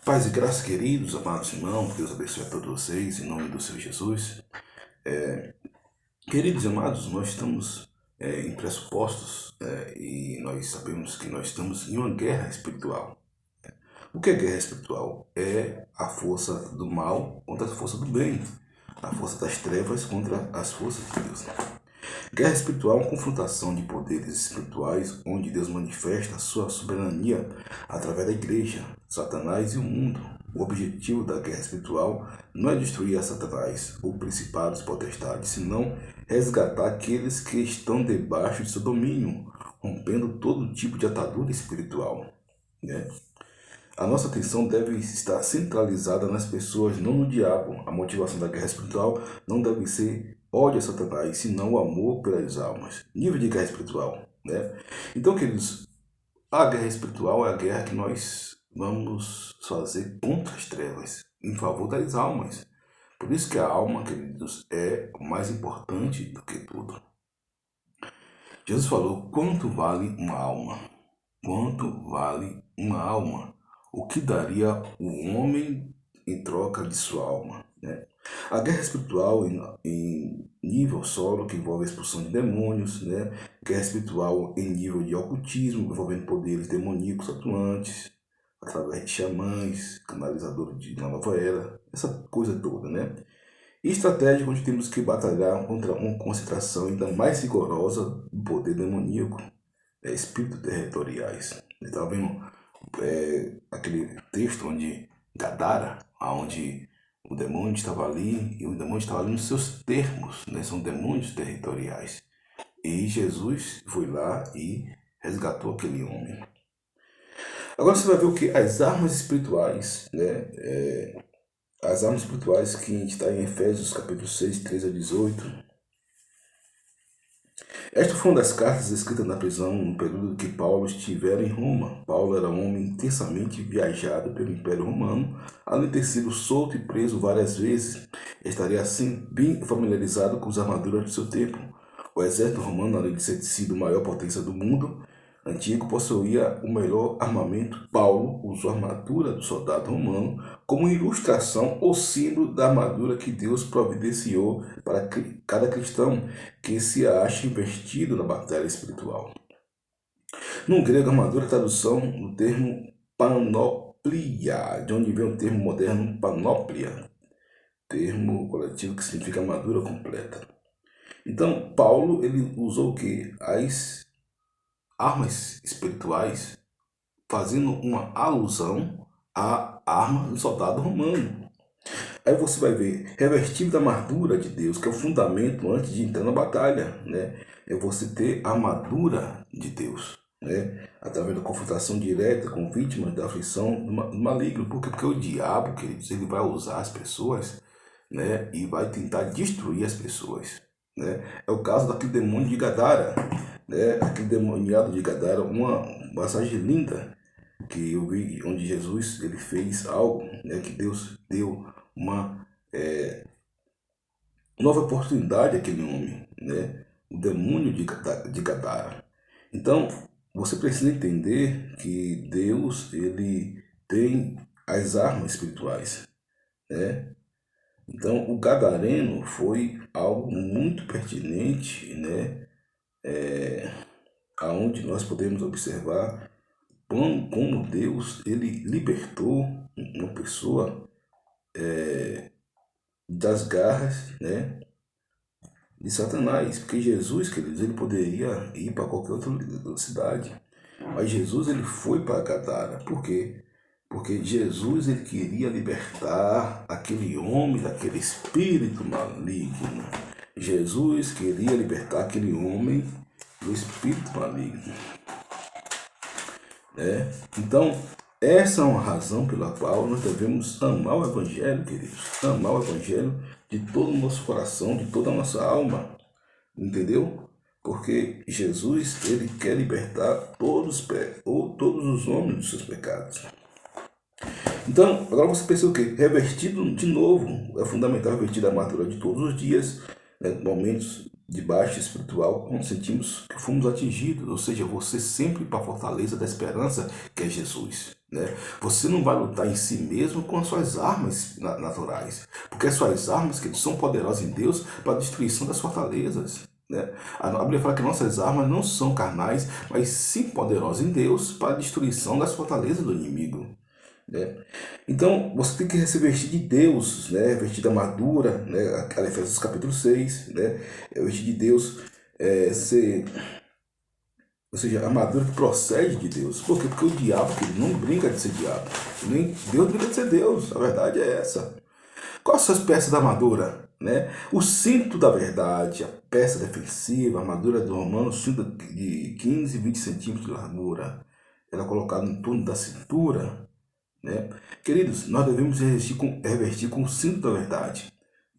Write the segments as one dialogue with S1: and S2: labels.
S1: Paz e graça, queridos, amados irmãos, Deus abençoe a todos vocês, em nome do Senhor Jesus. Queridos e amados, nós estamos em pressupostos e nós sabemos que nós estamos em uma guerra espiritual. O que é guerra espiritual? É a força do mal contra a força do bem, a força das trevas contra as forças de Deus. Guerra espiritual é uma confrontação de poderes espirituais onde Deus manifesta a sua soberania através da igreja, Satanás e o mundo. O objetivo da guerra espiritual não é destruir a Satanás ou principados e potestades, senão resgatar aqueles que estão debaixo de seu domínio, rompendo todo tipo de atadura espiritual, né? A nossa atenção deve estar centralizada nas pessoas, não no diabo. A motivação da guerra espiritual não deve ser ódio a Satanás, senão o amor pelas almas. Nível de guerra espiritual, né? Então, queridos, a guerra espiritual é a guerra que nós vamos fazer contra as trevas, em favor das almas. Por isso que a alma, queridos, é mais importante do que tudo. Jesus falou: quanto vale uma alma? Quanto vale uma alma? O que daria o homem em troca de sua alma, né? A guerra espiritual em nível solo, que envolve a expulsão de demônios, né? Guerra espiritual em nível de ocultismo, envolvendo poderes demoníacos atuantes, através de xamãs, canalizadores de uma nova era, essa coisa toda, né? E estratégia onde temos que batalhar contra uma concentração ainda mais rigorosa do poder demoníaco, espíritos territoriais. Está vendo aquele texto onde Gadara, onde o demônio estava ali, e o demônio estava ali nos seus termos, né? São demônios territoriais. E Jesus foi lá e resgatou aquele homem. Agora você vai ver o que? As armas espirituais, né? As armas espirituais que está em Efésios capítulo 6, 13 a 18. Esta foi uma das cartas escritas na prisão no período que Paulo estivera em Roma. Paulo era um homem intensamente viajado pelo Império Romano, além de ter sido solto e preso várias vezes. Estaria assim bem familiarizado com as armaduras do seu tempo. O exército romano, além de ter sido a maior potência do mundo antigo, possuía o melhor armamento. Paulo usou a armadura do soldado romano como ilustração ou símbolo da armadura que Deus providenciou para cada cristão que se acha investido na batalha espiritual. No grego, armadura é a tradução do termo panoplia, de onde vem o termo moderno panóplia, termo coletivo que significa armadura completa. Então, Paulo ele usou o que? As armas espirituais, fazendo uma alusão à arma do soldado romano. Aí você vai ver, revestido da armadura de Deus, que é o fundamento antes de entrar na batalha, né? É você ter a armadura de Deus, né? Através da confrontação direta com vítimas da aflição do maligno. Por quê? Porque o diabo, queridos, ele vai usar as pessoas, né? E vai tentar destruir as pessoas, né? É o caso daquele demônio de Gadara, né? Aquele demoniado de Gadara, uma passagem linda que eu vi onde Jesus ele fez algo, né? Que Deus deu uma nova oportunidade àquele homem, né? O demônio de Gadara. Então, você precisa entender que Deus ele tem as armas espirituais, né? Então, o gadareno foi algo muito pertinente, né? Aonde nós podemos observar como Deus ele libertou uma pessoa das garras, né, de Satanás, porque Jesus, queridos, ele poderia ir para qualquer outra cidade, mas Jesus ele foi para Gadara. Por quê? Porque Jesus ele queria libertar aquele homem daquele espírito maligno. Jesus queria libertar aquele homem do espírito maligno, né? Então, essa é uma razão pela qual nós devemos amar o Evangelho, queridos. Amar o Evangelho de todo o nosso coração, de toda a nossa alma. Entendeu? Porque Jesus, ele quer libertar todos os homens dos seus pecados. Então, agora você pensa o quê? Revestido de novo. É fundamental revestir a armadura de todos os dias, né? Momentos de baixo espiritual quando sentimos que fomos atingidos, ou seja, você sempre para a fortaleza da esperança que é Jesus, né? Você não vai lutar em si mesmo com as suas armas naturais, porque as suas armas que são poderosas em Deus para a destruição das fortalezas, né? A Bíblia fala que nossas armas não são carnais, mas sim poderosas em Deus para a destruição das fortalezas do inimigo, né? Então, você tem que se vestir de Deus, né? Vestir da armadura, né? Efésios capítulo 6, né? Vestir de Deus, ser, ou seja, a armadura que procede de Deus. Por quê? Porque o diabo, ele não brinca de ser diabo. Nem Deus brinca de ser Deus. A verdade é essa. Quais são as peças da armadura? Né? O cinto da verdade, a peça defensiva, a armadura do Romano, cinto de 15 e 20 centímetros de largura. Ela é colocada em torno da cintura, né? Queridos, nós devemos revestir com o cinto da verdade,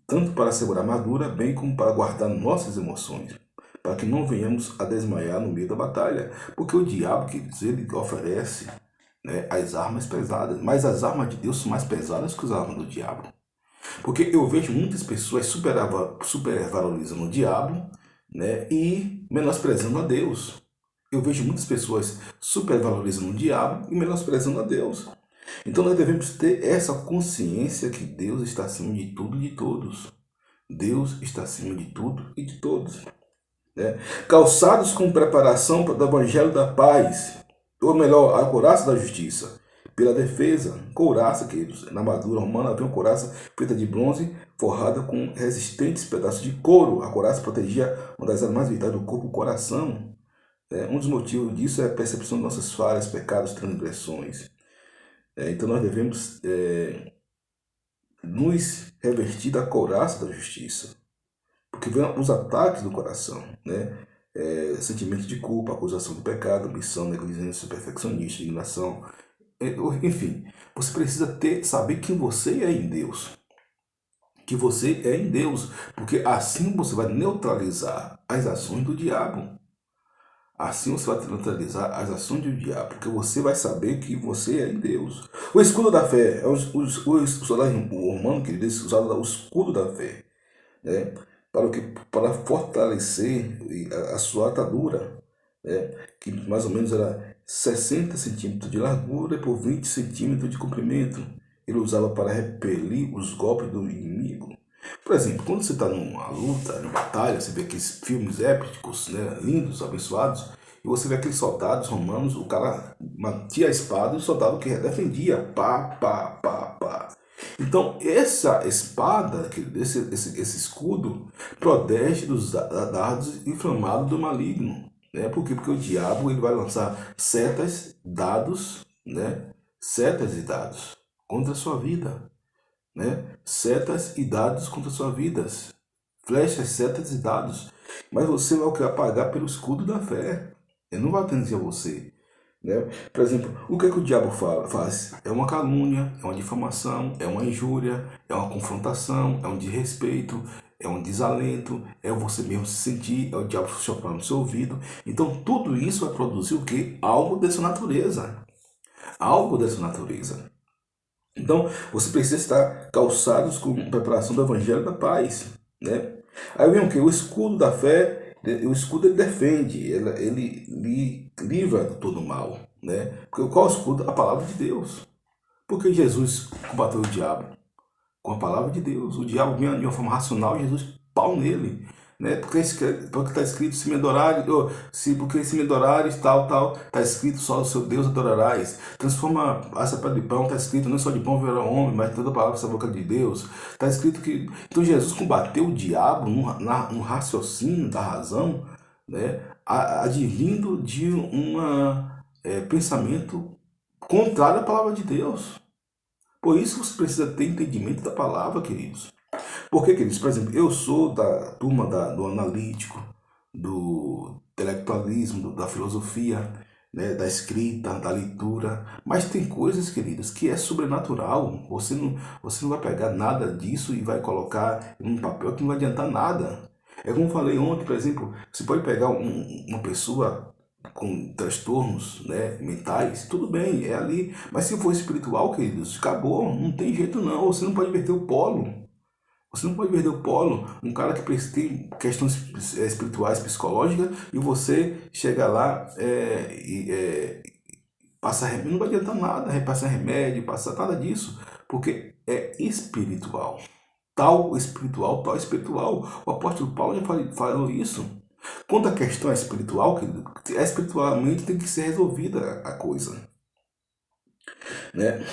S1: tanto para segurar a armadura, bem como para guardar nossas emoções, para que não venhamos a desmaiar no meio da batalha, porque o diabo, queridos, ele oferece, né, as armas pesadas, mas as armas de Deus são mais pesadas que as armas do diabo, porque eu vejo muitas pessoas supervalorizando o diabo, né, e menosprezando a Deus. Eu vejo muitas pessoas supervalorizando o diabo e menosprezando a Deus. Então nós devemos ter essa consciência que Deus está acima de tudo e de todos. Deus está acima de tudo e de todos, né? Calçados com preparação do evangelho da paz, ou melhor, a couraça da justiça, pela defesa, couraça, queridos. Na armadura romana havia uma couraça feita de bronze, forrada com resistentes pedaços de couro. A couraça protegia uma das áreas mais vitais do corpo, o coração. Um dos motivos disso é a percepção de nossas falhas, pecados, transgressões. Então nós devemos nos revestir da couraça da justiça, porque vem os ataques do coração, né? Sentimento de culpa, acusação de pecado, ambição, negligência, perfeccionismo, indignação, enfim, você precisa saber quem você é em Deus, que você é em Deus, porque assim você vai neutralizar as ações do diabo. Assim você vai neutralizar as ações do diabo, porque você vai saber que você é em Deus. O escudo da fé, o soldado romano que eles usavam o escudo da fé, né? Para fortalecer a sua atadura, né? Que mais ou menos era 60 centímetros de largura e por 20 centímetros de comprimento. Ele usava para repelir os golpes do inimigo. Por exemplo, quando você está numa luta, numa batalha, você vê aqueles filmes épicos, né, lindos, abençoados, e você vê aqueles soldados romanos, o cara mantinha a espada e o soldado que defendia, pá, pá, pá, pá. Então, essa espada, esse escudo, protege dos dardos inflamados do maligno. Né? Por quê? Porque o diabo ele vai lançar setas, dados, né? Setas e dados contra a sua vida, né? Setas e dados contra suas vidas. Flechas, setas e dados. Mas você vai o que? Apagar pelo escudo da fé. Ele não vai atingir você. Né? Por exemplo, o que o diabo faz? É uma calúnia, é uma difamação, é uma injúria, é uma confrontação, é um desrespeito, é um desalento, é você mesmo se sentir, é o diabo soprando no seu ouvido. Então tudo isso vai produzir o quê? Algo dessa natureza. Algo dessa natureza. Então, você precisa estar calçados com preparação do evangelho da paz, né? Aí vem o que? O escudo da fé, o escudo ele defende, ele livra de todo mal, né? Porque qual é o escudo? A palavra de Deus. Porque Jesus combateu o diabo com a palavra de Deus. O diabo vinha de uma forma racional, Jesus pau nele. Né? Porque está escrito, se me adorares, porque se me adorares, tal, está escrito, só o seu Deus adorarás. Transforma essa pedra de pão, está escrito, não é só de pão virá homem, mas toda palavra essa boca de Deus. Está escrito que. Então Jesus combateu o diabo no raciocínio da razão, né? Advindo de um pensamento contrário à palavra de Deus. Por isso você precisa ter entendimento da palavra, queridos. Porque, queridos, por exemplo, eu sou da turma do analítico, do intelectualismo, da filosofia, né, da escrita, da leitura. Mas tem coisas, queridos, que é sobrenatural. Você não vai pegar nada disso e vai colocar em um papel que não vai adiantar nada. É como eu falei ontem, por exemplo, você pode pegar uma pessoa com transtornos, né, mentais, tudo bem, é ali. Mas se for espiritual, queridos, acabou, não tem jeito não. Você não pode inverter o polo. Você não pode perder o polo. Um cara que tem questões espirituais, psicológicas, e você chega lá e passa remédio. Não vai adiantar nada, passar remédio, passar nada disso, porque é espiritual. Tal espiritual, tal espiritual. O apóstolo Paulo já falou isso. Quando a questão é espiritual, espiritualmente tem que ser resolvida a coisa. Né?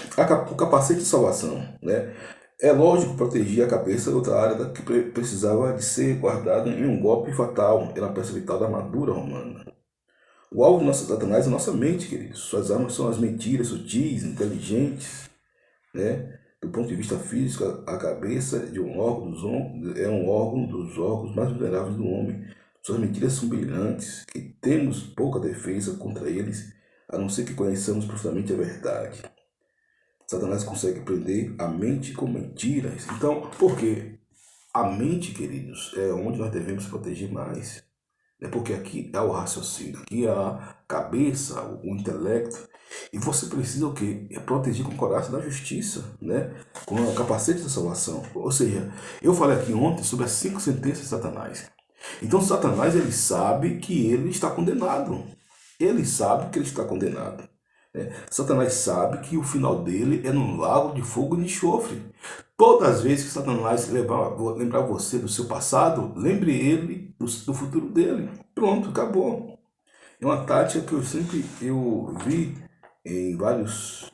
S1: O capacete de salvação, né? É lógico proteger a cabeça, outra área que precisava de ser guardada em um golpe fatal, era a peça vital da armadura romana. O alvo do nosso Satanás é a nossa mente, queridos. Suas armas são as mentiras sutis, inteligentes, né? Do ponto de vista físico, a cabeça de um órgão é um órgão dos órgãos mais vulneráveis do homem. Suas mentiras são brilhantes, e temos pouca defesa contra eles, a não ser que conheçamos profundamente a verdade. Satanás consegue prender a mente com mentiras. Então, por quê? A mente, queridos, é onde nós devemos proteger mais. Porque aqui é o raciocínio, aqui é a cabeça, o intelecto. E você precisa o quê? É proteger com o coração da justiça, né? Com o capacete da salvação. Ou seja, eu falei aqui ontem sobre as 5 sentenças de Satanás. Então, Satanás, ele sabe que ele está condenado. Ele sabe que ele está condenado. Satanás sabe que o final dele é no lago de fogo e de enxofre. Todas as vezes que Satanás lembrar você do seu passado, lembre ele do futuro dele. Pronto, acabou. É uma tática que eu vi em vários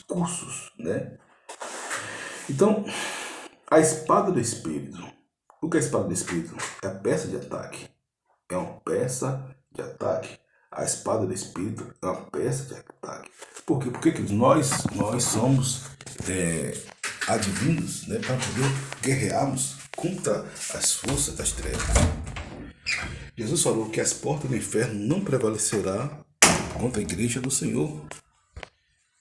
S1: cursos, né? Então, a espada do Espírito. O que é a espada do Espírito? É a peça de ataque. É uma peça de ataque. A espada do Espírito é uma peça de ataque. Por quê? Porque nós somos adivinhos, né, para poder guerrearmos contra as forças das trevas. Jesus falou que as portas do inferno não prevalecerá contra a igreja do Senhor.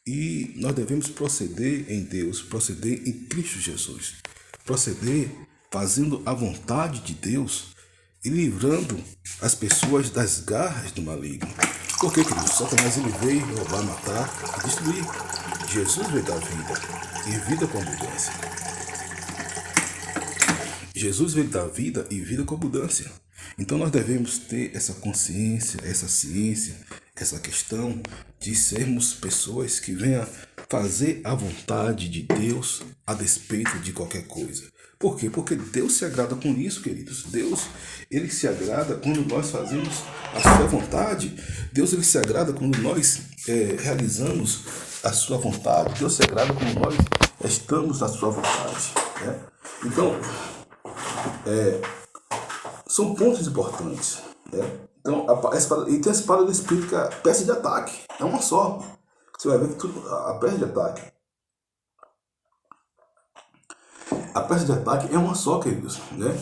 S1: E nós devemos proceder em Deus, proceder em Cristo Jesus. Proceder fazendo a vontade de Deus e livrando as pessoas das garras do maligno. Porque, queridos, Satanás ele veio roubar, matar e destruir. Jesus veio dar vida, e vida com abundância. Jesus veio dar vida e vida com abundância. Então nós devemos ter essa consciência, essa ciência, essa questão de sermos pessoas que venham fazer a vontade de Deus a despeito de qualquer coisa. Por quê? Porque Deus se agrada com isso, queridos. Deus, ele se agrada quando nós fazemos a sua vontade. Deus, ele se agrada quando nós realizamos a sua vontade. Deus se agrada quando nós estamos na sua vontade, né? Então, são pontos importantes, né? Então, e tem a espada do Espírito, que é a peça de ataque. É uma só. Você vai ver que a peça de ataque. A peça de ataque é uma só, queridos, né?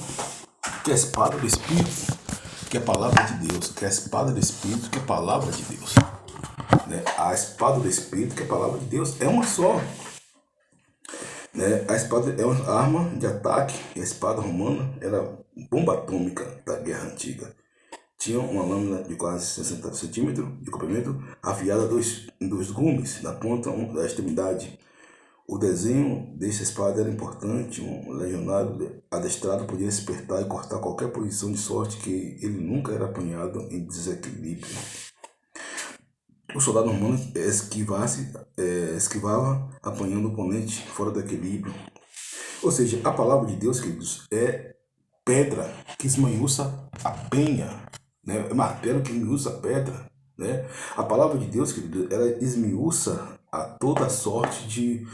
S1: Que é a espada do Espírito, que é a palavra de Deus. Que é a espada do Espírito, que é a palavra de Deus. Né? A espada do Espírito, que é a palavra de Deus, é uma só. Né? A espada é uma arma de ataque. E a espada romana era bomba atômica da guerra antiga. Tinha uma lâmina de quase 60 centímetros de comprimento, afiada em dois gumes na ponta da extremidade. O desenho dessa espada era importante. Um legionário adestrado podia despertar e cortar qualquer posição, de sorte que ele nunca era apanhado em desequilíbrio. O soldado romano esquivava apanhando o oponente fora do equilíbrio. Ou seja, a palavra de Deus, queridos, é pedra que esmanhuça a penha, né? É martelo que esmiuça a pedra, né? A palavra de Deus, queridos, ela esmiuça a toda sorte de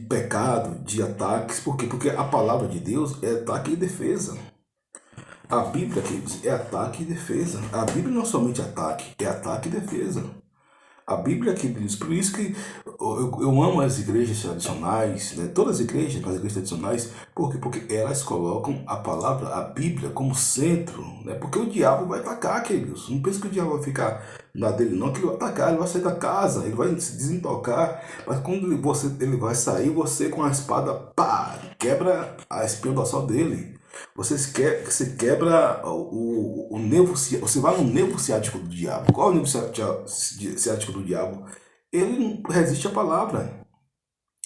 S1: pecado, de ataques. Por quê? Porque a palavra de Deus é ataque e defesa. A Bíblia, queridos, é ataque e defesa. A Bíblia não é somente ataque, é ataque e defesa. A Bíblia, queridos, por isso que eu amo as igrejas tradicionais, né? Todas as igrejas, mas as igrejas tradicionais, por quê? Porque elas colocam a palavra, a Bíblia, como centro, né? Porque o diabo vai atacar, queridos. Não pense que o diabo vai ficar na dele, não, que ele vai atacar, ele vai sair da casa, ele vai se desintocar, mas quando ele vai sair, você com a espada, pá, quebra a espinha dorsal dele. Você quebra o nervo, você vai no nervo ciático do diabo. Qual é o nervo ciático do diabo? ele não resiste à palavra.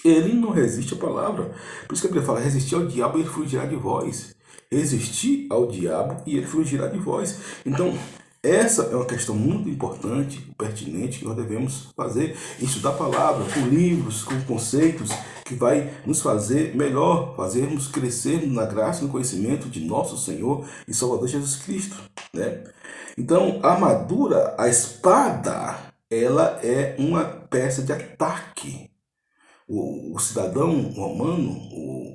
S1: Ele não resiste à palavra. Por isso que a Bíblia fala, resistir ao diabo e ele fugirá de vós. Resistir ao diabo e ele fugirá de vós. Então, essa é uma questão muito importante, pertinente, que nós devemos fazer. Estudar a palavra com livros, com conceitos, que vai nos fazer melhor, fazermos crescer na graça e no conhecimento de nosso Senhor e Salvador Jesus Cristo, né? Então, a armadura, a espada, ela é uma peça de ataque. O cidadão romano,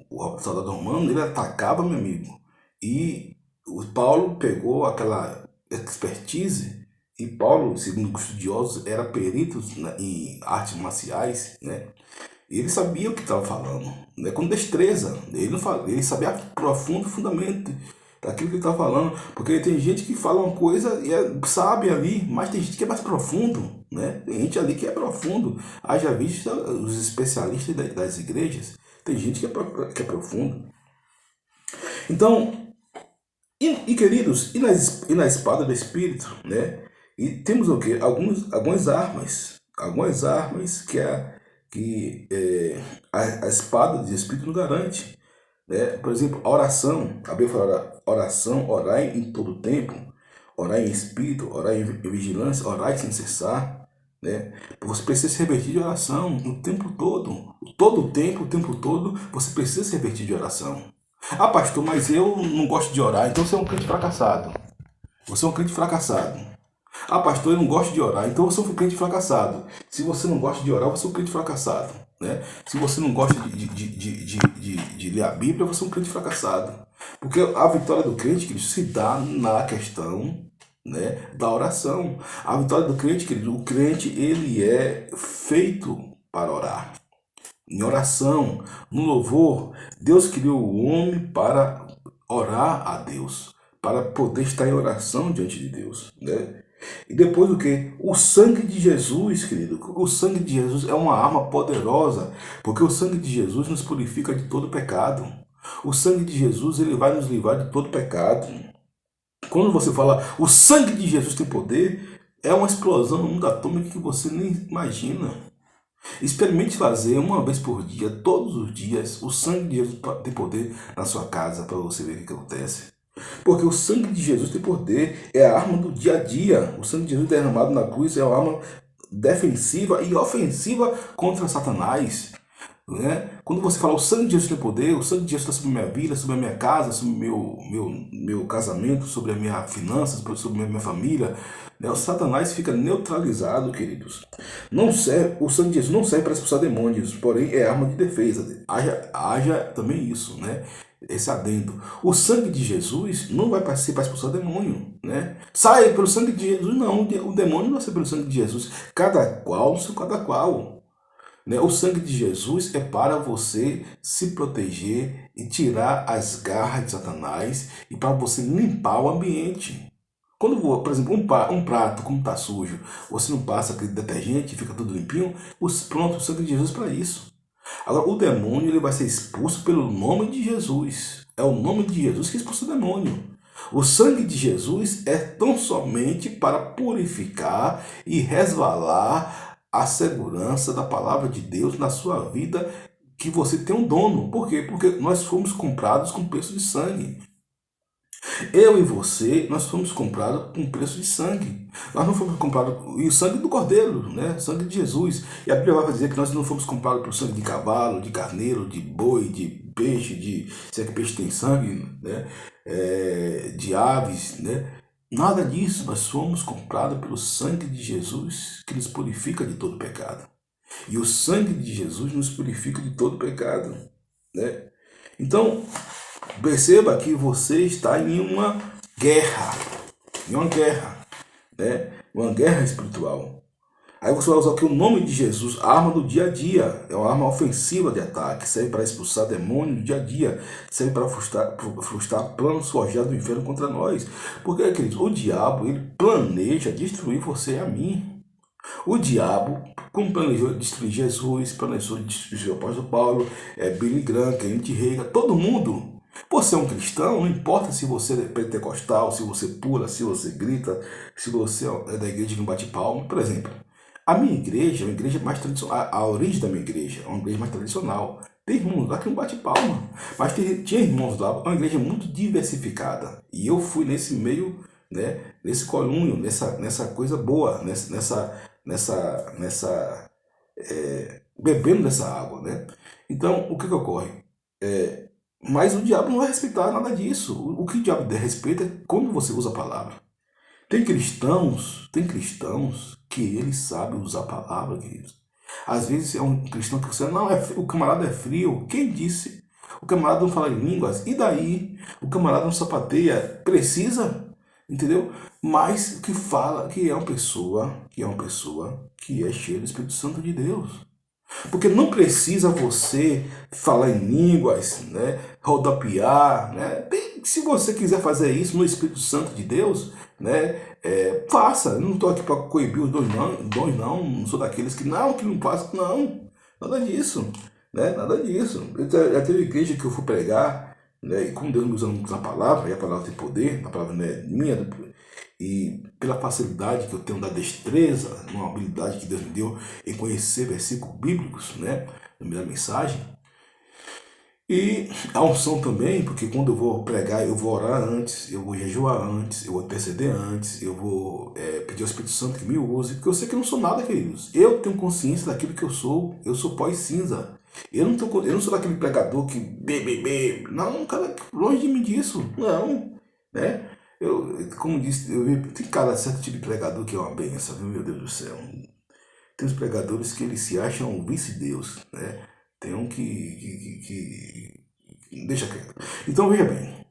S1: o soldado romano, ele atacava, meu amigo. E o Paulo pegou aquela expertise, e Paulo, segundo os estudiosos, era perito em artes marciais, né? E ele sabia o que estava falando, né? Com destreza. Ele sabia profundo fundamento daquilo que ele estava falando. Porque tem gente que fala uma coisa e sabe ali, mas tem gente que é mais profundo, né? Tem gente ali que é profundo. Haja vista os especialistas das igrejas. Tem gente que é profundo. Então, queridos, e na espada do Espírito, né? E temos o quê? Algumas armas. Algumas armas a espada do Espírito não garante. Né? Por exemplo, a oração. A Bíblia fala oração, orai em todo tempo, orai em espírito, orai em vigilância, orai sem cessar. Né? Você precisa se revertir de oração o tempo todo. Todo o tempo todo, você precisa se revertir de oração. Ah, pastor, mas eu não gosto de orar, então você é um crente fracassado. Você é um crente fracassado. Ah, pastor, eu não gosto de orar, então você é um crente fracassado. Se você não gosta de orar, você é um crente fracassado. Né? Se você não gosta de ler a Bíblia, você é um crente fracassado. Porque a vitória do crente, querido, se dá na questão, né, da oração. A vitória do crente, querido, o crente, ele é feito para orar. Em oração, no louvor, Deus criou o homem para orar a Deus, para poder estar em oração diante de Deus, né? E depois o que? O sangue de Jesus, querido. O sangue de Jesus é uma arma poderosa, porque o sangue de Jesus nos purifica de todo pecado. O sangue de Jesus, ele vai nos livrar de todo pecado. Quando você fala o sangue de Jesus tem poder, é uma explosão no mundo atômico que você nem imagina. Experimente fazer uma vez por dia, todos os dias, o sangue de Jesus tem poder na sua casa, para você ver o que acontece. Porque o sangue de Jesus tem poder, é a arma do dia a dia. O sangue de Jesus derramado na cruz é uma arma defensiva e ofensiva contra Satanás. Né? Quando você fala o sangue de Jesus tem poder, o sangue de Jesus está sobre a minha vida, sobre a minha casa, sobre meu casamento, sobre a minha finanças, sobre a minha família, né? O Satanás fica neutralizado, queridos. Não serve, o sangue de Jesus não serve para expulsar demônios, porém é arma de defesa. Haja também isso, né? Esse adendo. O sangue de Jesus não vai ser para expulsar demônio, né? Sai pelo sangue de Jesus, não. O demônio não vai ser pelo sangue de Jesus. Cada qual, cada qual. Né? O sangue de Jesus é para você se proteger e tirar as garras de Satanás e para você limpar o ambiente. Quando, por exemplo, um prato, como está sujo, você não passa aquele detergente e fica tudo limpinho, pronto, o sangue de Jesus é para isso. Agora, o demônio ele vai ser expulso pelo nome de Jesus. É o nome de Jesus que expulsa o demônio. O sangue de Jesus é tão somente para purificar e resvalar a segurança da palavra de Deus na sua vida, que você tem um dono. Por quê? Porque nós fomos comprados com preço de sangue. Eu e você, nós fomos comprados com preço de sangue. Nós não fomos comprados, e o sangue do Cordeiro, né? Sangue de Jesus. E a Bíblia vai dizer que nós não fomos comprados por sangue de cavalo, de carneiro, de boi, de peixe, se é que peixe tem sangue, né? De aves, né? Nada disso, nós fomos comprados pelo sangue de Jesus, que nos purifica de todo pecado. E o sangue de Jesus nos purifica de todo pecado, né? Então, perceba que você está em uma guerra, né? Uma guerra espiritual. Aí você vai usar aqui o nome de Jesus, a arma do dia a dia, é uma arma ofensiva de ataque, serve para expulsar demônios do dia a dia, serve para frustrar planos forjados do inferno contra nós. Porque, queridos, o diabo, ele planeja destruir você e a mim. O diabo, como planejou destruir Jesus, planejou destruir o apóstolo Paulo, Billy Graham, Kenneth Reagan, todo mundo. Você é um cristão, não importa se você é pentecostal, se você pula, se você grita, se você é da igreja que não bate palma, por exemplo. A minha igreja é uma igreja mais tradicional. A origem da minha igreja é uma igreja mais tradicional. Tem irmãos lá que não bate palma. Mas tinha irmãos lá, é uma igreja muito diversificada. E eu fui nesse meio, né, nesse colunho, nessa coisa boa, bebendo dessa água, né? Então, o que ocorre? Mas o diabo não vai respeitar nada disso. O que o diabo respeita é como você usa a palavra. Tem cristãos que eles sabem usar a palavra, queridos. Às vezes é um cristão que você, não, o camarada é frio. Quem disse? O camarada não fala em línguas. E daí? O camarada não sapateia. Precisa? Entendeu? Mas que fala que é uma pessoa, que é cheia do Espírito Santo de Deus. Porque não precisa você falar em línguas, né? Rodopiar, né? Se você quiser fazer isso no Espírito Santo de Deus, né? Faça. Eu não estou aqui para coibir os dons, não sou daqueles que não faço, não. Nada disso, né? Nada disso. Já teve igreja que eu fui pregar, né? E como Deus me usa muito na palavra, e a palavra tem poder, a palavra não é minha, e pela facilidade que eu tenho da destreza, uma habilidade que Deus me deu em conhecer versículos bíblicos, né, no meio da mensagem. E a unção também, porque quando eu vou pregar, eu vou orar antes, eu vou jejuar antes, eu vou interceder antes, eu vou pedir ao Espírito Santo que me use, porque eu sei que eu não sou nada, queridos. Eu tenho consciência daquilo que eu sou pó e cinza. Eu não sou daquele pregador que bebe. Não, cara, longe de mim disso. Não, né? Como disse, tem cada certo tipo de pregador que é uma benção, viu, meu Deus do céu. Tem os pregadores que eles se acham vice-deus, né? Tem um que deixa quieto. Então veja bem,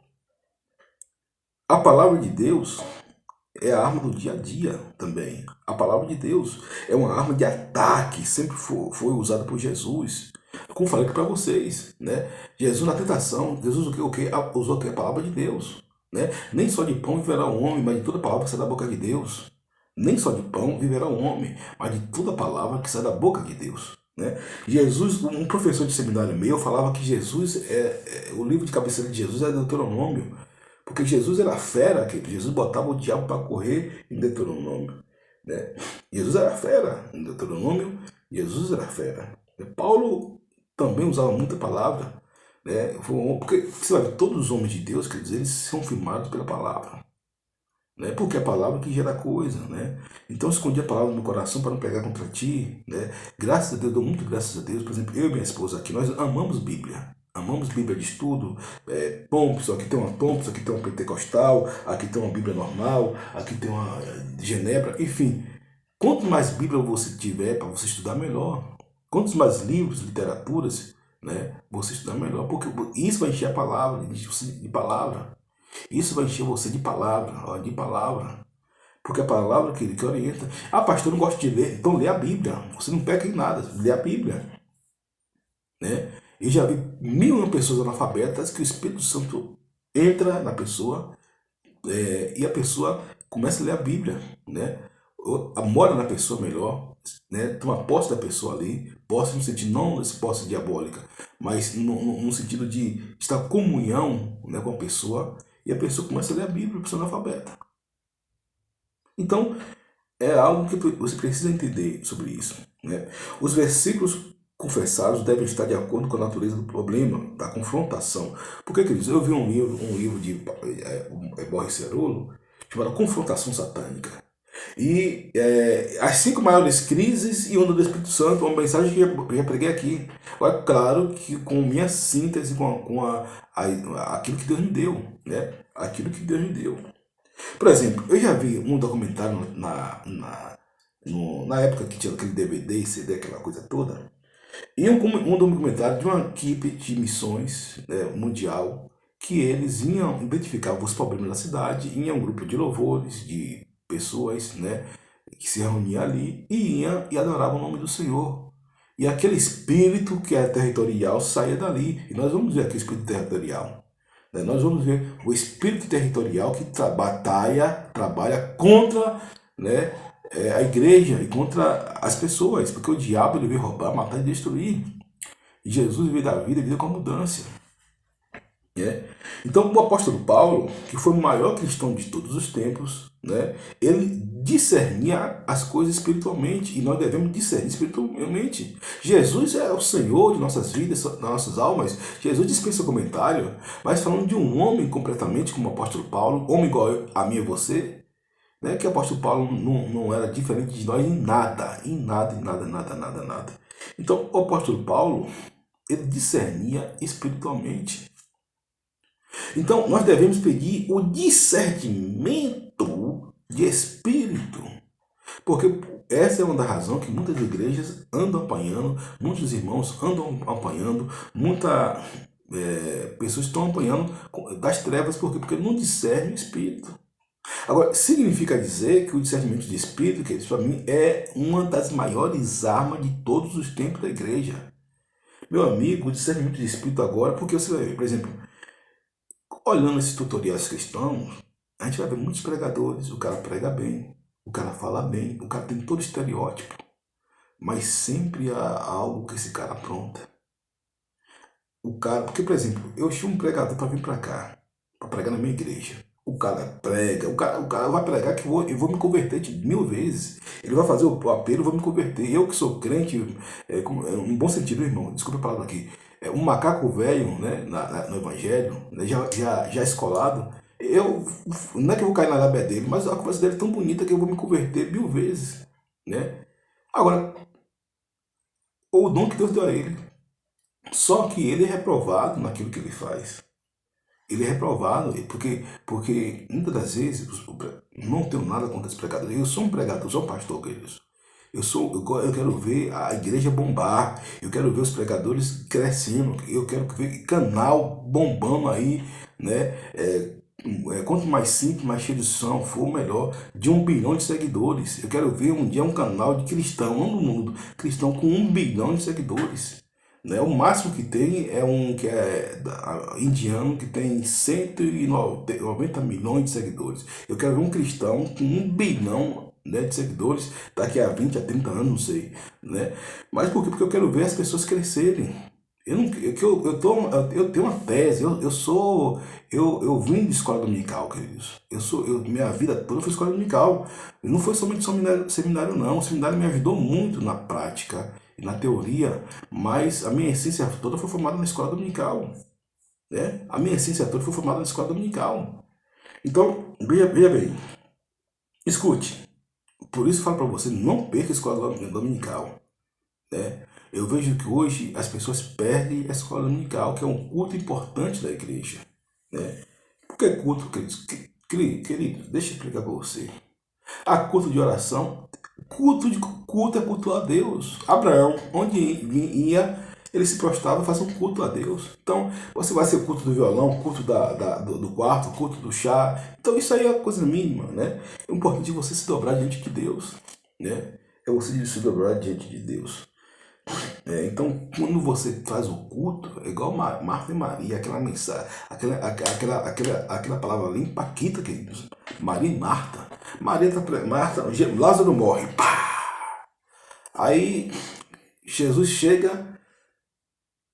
S1: a palavra de Deus é a arma do dia a dia também. A palavra de Deus é uma arma de ataque, sempre foi usada por Jesus. Como falei aqui para vocês, né? Jesus na tentação, Jesus usou o que? A palavra de Deus. Né? Nem só de pão viverá o homem, mas de toda palavra que sai da boca de Deus. Nem só de pão viverá o homem, mas de toda palavra que sai da boca de Deus. Né? Jesus, um professor de seminário meu falava que Jesus o livro de cabeceira de Jesus é Deuteronômio, porque Jesus era fera, que Jesus botava o diabo para correr em Deuteronômio. Né? Jesus era fera em Deuteronômio, Jesus era fera. Paulo também usava muita palavra, né? Porque você vai ver, todos os homens de Deus, quer dizer, eles são firmados pela palavra. Né? Porque é a palavra que gera coisa, né? Então eu escondi a palavra no meu coração para não pegar contra ti, né? Graças a Deus, dou muito graças a Deus. Por exemplo, eu e minha esposa aqui, nós amamos Bíblia. Amamos Bíblia de estudo, Thompson, aqui tem uma Thompson, aqui tem uma pentecostal, aqui tem uma Bíblia normal, aqui tem uma Genebra, enfim. Quanto mais Bíblia você tiver para você estudar, melhor. Quantos mais livros, literaturas, né, você estudar, melhor. Porque isso vai encher a palavra, de palavra. Isso vai encher você de palavra, ó, de palavra. Porque a palavra que orienta. Ah, pastor, eu não gosto de ler. Então lê a Bíblia. Você não peca em nada. Lê a Bíblia. Né? Eu já vi 1.000 pessoas analfabetas que o Espírito Santo entra na pessoa e a pessoa começa a ler a Bíblia. Né? Mora na pessoa melhor. Né? Toma posse da pessoa ali. Posse no sentido, não esse posse diabólica, mas no sentido de estar em comunhão, né, com a pessoa. E a pessoa começa a ler a Bíblia, a pessoa analfabeta. Então, é algo que você precisa entender sobre isso. Né? Os versículos confessados devem estar de acordo com a natureza do problema, da confrontação. Porque, queridos, eu vi um livro de Borges Cerullo, chamado Confrontação Satânica. E as 5 maiores crises e onda do Espírito Santo, uma mensagem que eu já preguei aqui. Agora, claro que com minha síntese, com aquilo que Deus me deu. Né? Aquilo que Deus me deu. Por exemplo, eu já vi um documentário na época que tinha aquele DVD e CD, aquela coisa toda, e um documentário de uma equipe de missões, né, mundial, que eles iam identificar os problemas da cidade, ia um grupo de louvores, de pessoas, né, que se reuniam ali e adoravam o nome do Senhor. E aquele espírito que é territorial saía dali. E nós vamos ver aqui o espírito territorial. Nós vamos ver o espírito territorial que trabalha contra, né, a igreja e contra as pessoas, porque o diabo ele veio roubar, matar e destruir. E Jesus veio dar vida com abundância. né? Então, o apóstolo Paulo, que foi o maior cristão de todos os tempos, né, ele discernia as coisas espiritualmente, e nós devemos discernir espiritualmente. Jesus é o Senhor de nossas vidas, das nossas almas. Jesus dispensa comentário, mas falando de um homem completamente como o apóstolo Paulo, homem igual a mim e você, né, que o apóstolo Paulo não era diferente de nós em nada, em nada, em nada, nada, nada, nada. Então, o apóstolo Paulo, ele discernia espiritualmente. Então, nós devemos pedir o discernimento de espírito. Porque essa é uma das razões que muitas igrejas andam apanhando, muitos irmãos andam apanhando, muitas pessoas estão apanhando das trevas. Por quê? Porque não discernem o espírito. Agora, significa dizer que o discernimento de espírito, que para mim é uma das maiores armas de todos os tempos da igreja. Meu amigo, o discernimento de espírito agora, porque você vai ver, por exemplo, olhando esses tutoriais cristãos, a gente vai ver muitos pregadores, o cara prega bem, o cara fala bem, o cara tem todo estereótipo, mas sempre há algo que esse cara apronta. O cara, porque, por exemplo, eu chamo um pregador para vir para cá, para pregar na minha igreja. O cara prega, o cara vai pregar que eu vou me converter 1000 vezes. Ele vai fazer o apelo, eu vou me converter. Eu que sou crente, um bom sentido, irmão, desculpa a palavra aqui, um macaco velho, né, no evangelho, né, já escolado, eu, não é que eu vou cair na lábia dele, mas a conversa dele é tão bonita que eu vou me converter 1000 vezes, né? Agora, o dom que Deus deu a ele, só que ele é reprovado naquilo que ele faz. Ele é reprovado, porque muitas das vezes, não tenho nada contra esse pregador. Eu sou um pregador, eu sou um pastor, queridos. Eu quero ver a igreja bombar, eu quero ver os pregadores crescendo, eu quero ver canal bombando aí, né? Quanto mais simples, mais cheio de som for, melhor. De 1 bilhão de seguidores. Eu quero ver um dia um canal de cristão, não do mundo, cristão com 1 bilhão de seguidores. Né? O máximo que tem é um que é indiano, que tem 190 milhões de seguidores. Eu quero ver um cristão com 1 bilhão, né, de seguidores daqui a 20 a 30 anos, não sei. Né? Mas por quê? Porque eu quero ver as pessoas crescerem. Eu, não, eu tenho uma tese, eu vim de escola dominical, queridos. Minha vida toda foi escola dominical. Não foi somente seminário, não. O seminário me ajudou muito na prática e na teoria, mas a minha essência toda foi formada na escola dominical. Né? A minha essência toda foi formada na escola dominical. Então, veja bem, escute. Por isso eu falo para você, não perca a escola dominical. Né? Eu vejo que hoje as pessoas perdem a escola dominical, que é um culto importante da igreja. Né? Por que culto, queridos? Queridos, deixa eu explicar para você. Há culto de oração, culto é culto a Deus. Abraão, onde ia, ele se prostrava e fazia um culto a Deus. Então, você vai ser o culto do violão, culto do quarto, culto do chá. Então, isso aí é coisa mínima, né? É importante você se dobrar diante de Deus, né? É você se dobrar diante de Deus. Então, quando você faz o culto, é igual Marta e Maria, aquela mensagem, aquela palavra ali empaquita, queridos. Maria e Marta. Marta, Lázaro morre. Pá! Aí, Jesus chega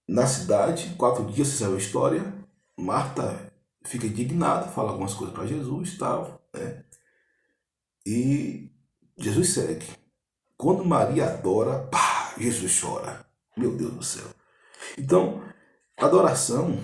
S1: na cidade, 4 dias, você sabe a história. Marta fica indignada, fala algumas coisas para Jesus e tal, né? E Jesus segue. Quando Maria adora, pá, Jesus chora. Meu Deus do céu. Então, adoração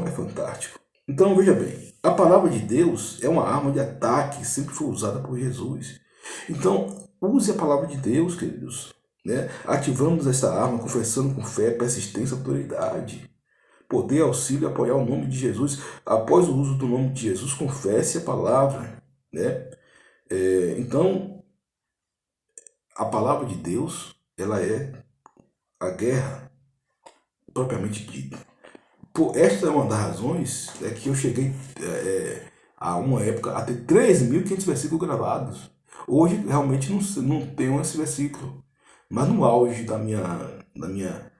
S1: é fantástico. Então, veja bem, a palavra de Deus é uma arma de ataque, sempre foi usada por Jesus. Então, use a palavra de Deus, queridos. Né? Ativamos essa arma confessando com fé, persistência, autoridade. Poder, auxílio, apoiar o nome de Jesus. Após o uso do nome de Jesus, confesse a palavra. Né? Então, a palavra de Deus, ela é a guerra propriamente dita. Esta é uma das razões que eu cheguei a uma época a ter 3.500 versículos gravados. Hoje realmente não tenho esse versículo. Mas no auge da minha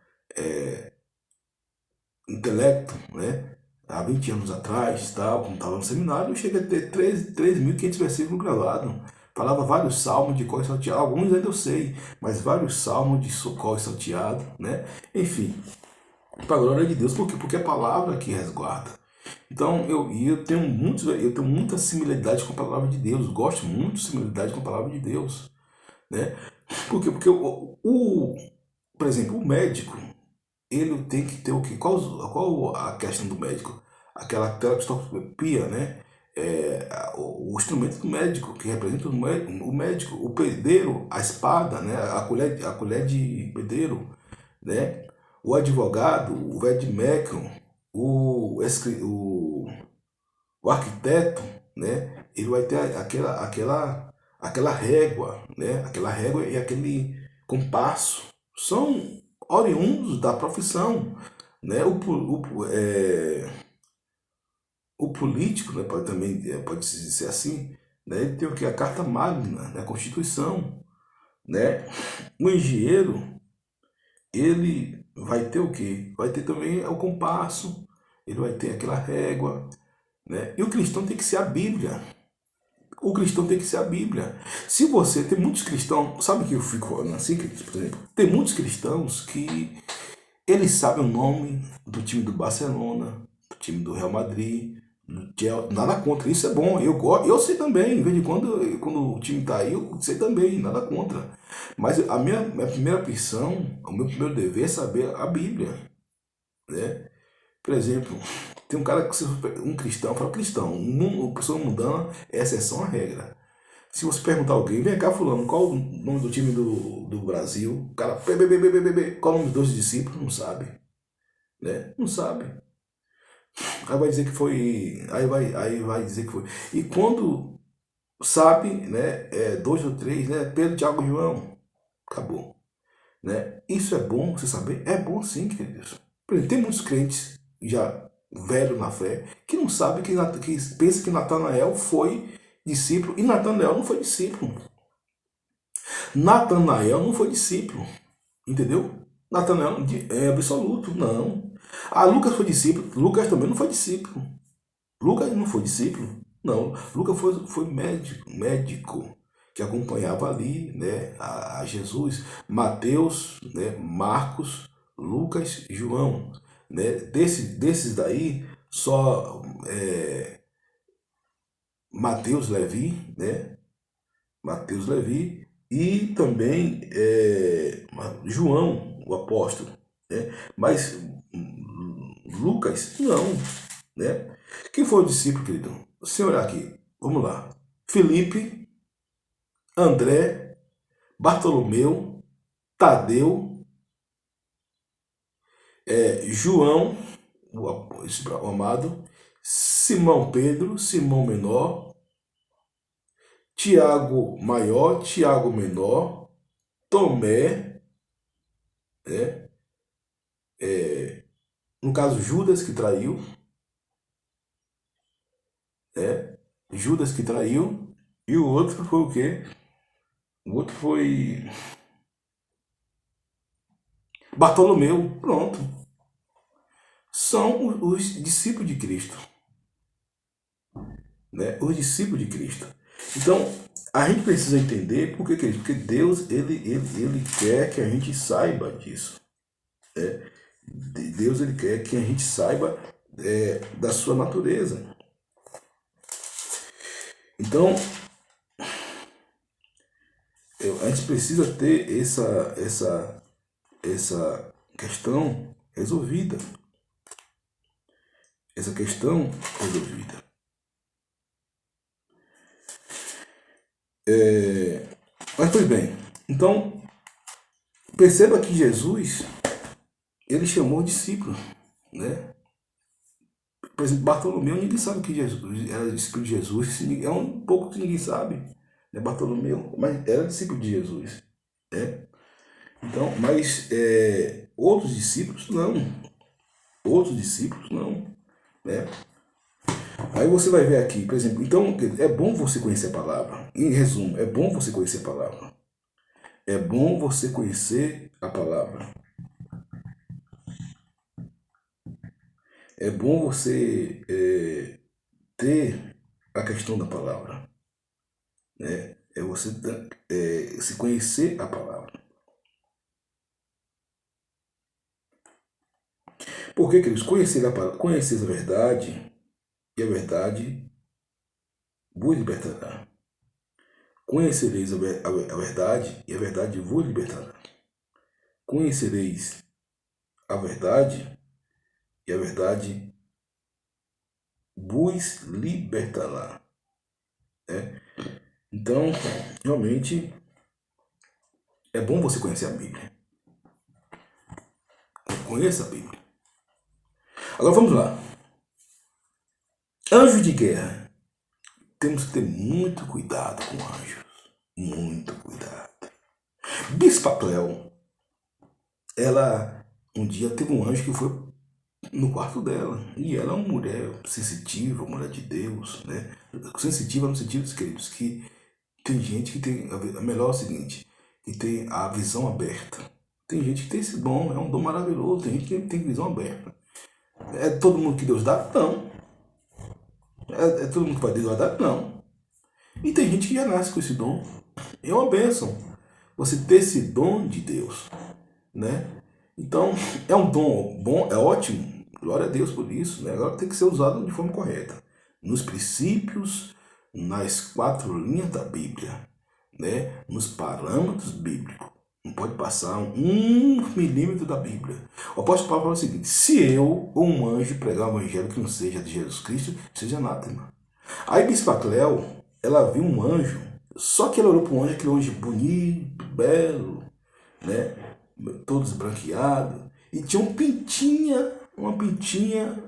S1: intelecto, né? Há 20 anos atrás, quando estava no seminário, eu cheguei a ter 3.500 versículos gravados. Falava vários salmos de cor e salteado, alguns ainda eu sei, mas vários salmos de cor e salteado, né? Enfim, para a glória de Deus, por quê? Porque é a palavra que resguarda. Então, eu tenho muita similaridade com a palavra de Deus, gosto muito de similaridade com a palavra de Deus, né? Por quê? Porque, por exemplo, o médico, ele tem que ter o quê? Qual a questão do médico? Aquela telescopia, né? O instrumento do médico, que representa o médico, o pedreiro, a espada, né? A colher de pedreiro, né? O advogado, o vademecum, o arquiteto, né? Ele vai ter aquela régua, né? Aquela régua e aquele compasso. São oriundos da profissão, né? O político, né? Pode se dizer assim, né? Ele tem o que? A Carta Magna, né? A Constituição, né? O engenheiro, ele vai ter o quê? Vai ter também o compasso, ele vai ter aquela régua, né? E o cristão tem que ser a Bíblia. O cristão tem que ser a Bíblia. Se você tem muitos cristãos, sabe que eu fico falando assim, por exemplo, tem muitos cristãos que eles sabem o nome do time do Barcelona, do time do Real Madrid, do Chelsea, nada contra, isso é bom. Eu sei também, de vez em quando o time tá aí, eu sei também, nada contra. Mas minha primeira missão, o meu primeiro dever é saber a Bíblia, né? Por exemplo, tem um cara que um cristão, fala cristão, uma pessoa mundana é exceção à regra. Se você perguntar a alguém, vem cá fulano, qual o nome do time do Brasil? O cara, qual o nome dos dois discípulos? Não sabe, né? Não sabe. Aí vai dizer que foi, aí vai dizer que foi. E quando sabe, né, dois ou três, né, Pedro, Tiago e João, acabou, né? Isso é bom você saber? É bom sim, queridos. Por exemplo, tem muitos crentes já velhos na fé que não sabem que pensa que Natanael foi discípulo e Natanael não foi discípulo. Natanael não foi discípulo, entendeu? Natanael é absoluto, não. Lucas foi discípulo, Lucas também não foi discípulo. Lucas não foi discípulo, não. Lucas foi médico que acompanhava ali, né, a Jesus. Mateus, né, Marcos, Lucas, João, né? Desses daí, só Mateus Levi, né? Mateus Levi e também João, o apóstolo, né? Mas Lucas, não, né? Quem foi o discípulo, querido? Se olhar aqui, vamos lá. Felipe, André, Bartolomeu, Tadeu, João, o amado, Simão Pedro, Simão Menor, Tiago Maior, Tiago Menor, Tomé, né? No caso, Judas que traiu, né? Judas que traiu, e o outro foi o quê? O outro foi Bartolomeu, pronto. São os discípulos de Cristo, né? Os discípulos de Cristo. Então, a gente precisa entender por que, querido? Porque Deus, ele quer que a gente saiba disso, né? Deus, ele quer que a gente saiba da sua natureza. Então, a gente precisa ter essa questão resolvida. Essa questão resolvida. Mas, pois bem, então, perceba que Jesus, ele chamou discípulos, né? Por exemplo, Bartolomeu, ninguém sabe que Jesus era discípulo de Jesus, é um pouco que ninguém sabe, né? Bartolomeu, mas era discípulo de Jesus, né? Então, mas outros discípulos não, né? Aí você vai ver aqui, por exemplo, então é bom você conhecer a palavra. Em resumo, é bom você conhecer a palavra. É bom você conhecer a palavra. É bom você ter a questão da palavra, né? É você se conhecer a palavra. Por que, queridos? Conhecer a verdade, e a verdade vos libertará. Conhecereis a verdade, e a verdade vos libertará. Conhecereis a verdade, e a verdade vos libertará. Então, realmente, é bom você conhecer a Bíblia. Conheça a Bíblia. Agora vamos lá. Anjo de guerra. Temos que ter muito cuidado com anjos. Muito cuidado. Bispa Cleo, ela um dia teve um anjo que foi no quarto dela. E ela é uma mulher sensitiva, uma mulher de Deus, né? Sensitiva no sentido, queridos, que tem gente que tem, a melhor é o seguinte, que tem a visão aberta. Tem gente que tem esse dom, é um dom maravilhoso, tem gente que tem visão aberta. É todo mundo que Deus dá? Não. É todo mundo que Deus vai dar? Não. E tem gente que já nasce com esse dom. É uma bênção você ter esse dom de Deus, né? Então, é um dom bom, é ótimo. Glória a Deus por isso, né? Agora tem que ser usado de forma correta. Nos princípios, nas 4 linhas da Bíblia, né? Nos parâmetros bíblicos. Não pode passar 1 milímetro da Bíblia. O apóstolo Paulo fala o seguinte: se eu ou um anjo pregar o evangelho que não seja de Jesus Cristo, seja anátema. Aí Bispa Cleo, ela viu um anjo, só que ela olhou para um anjo, aquele anjo bonito, belo, né? Todo esbranqueado, e tinha uma pintinha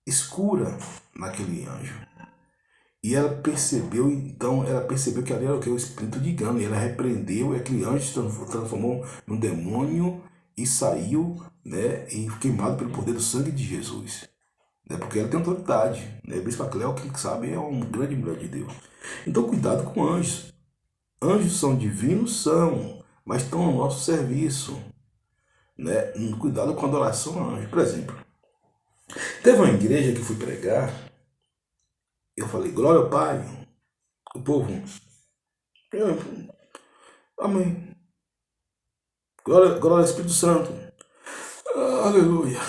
S1: escura naquele anjo. E ela percebeu, então, que ali era o que? O espírito de engano. E ela repreendeu, e aquele anjo se transformou num demônio e saiu, né? E queimado pelo poder do sangue de Jesus. Né? Porque ela tem autoridade. Né? Bispa Cleo, quem sabe, é uma grande mulher de Deus. Então, cuidado com anjos. Anjos são divinos? São, mas estão ao nosso serviço. Né? Cuidado com a adoração a anjos. Por exemplo, teve uma igreja que fui pregar. Eu falei, glória ao Pai. O povo, amém. Glória ao Espírito Santo. Aleluia.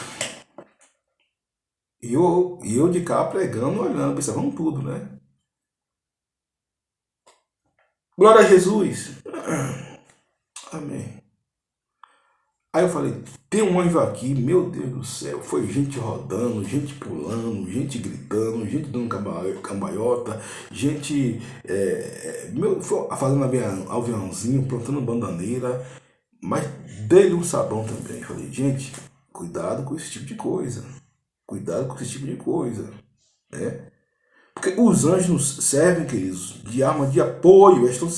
S1: E eu de cá pregando, olhando, pensando tudo, né? Glória a Jesus. Amém. Aí eu falei, tem um anjo aqui, meu Deus do céu. Foi gente rodando, gente pulando, gente gritando, gente dando cambalhota, gente fazendo aviãozinho, plantando bandaneira, mas dei-lhe um sabão também. Eu falei, gente, cuidado com esse tipo de coisa. Cuidado com esse tipo de coisa. Né? Porque os anjos nos servem, queridos, de arma de apoio, eles estão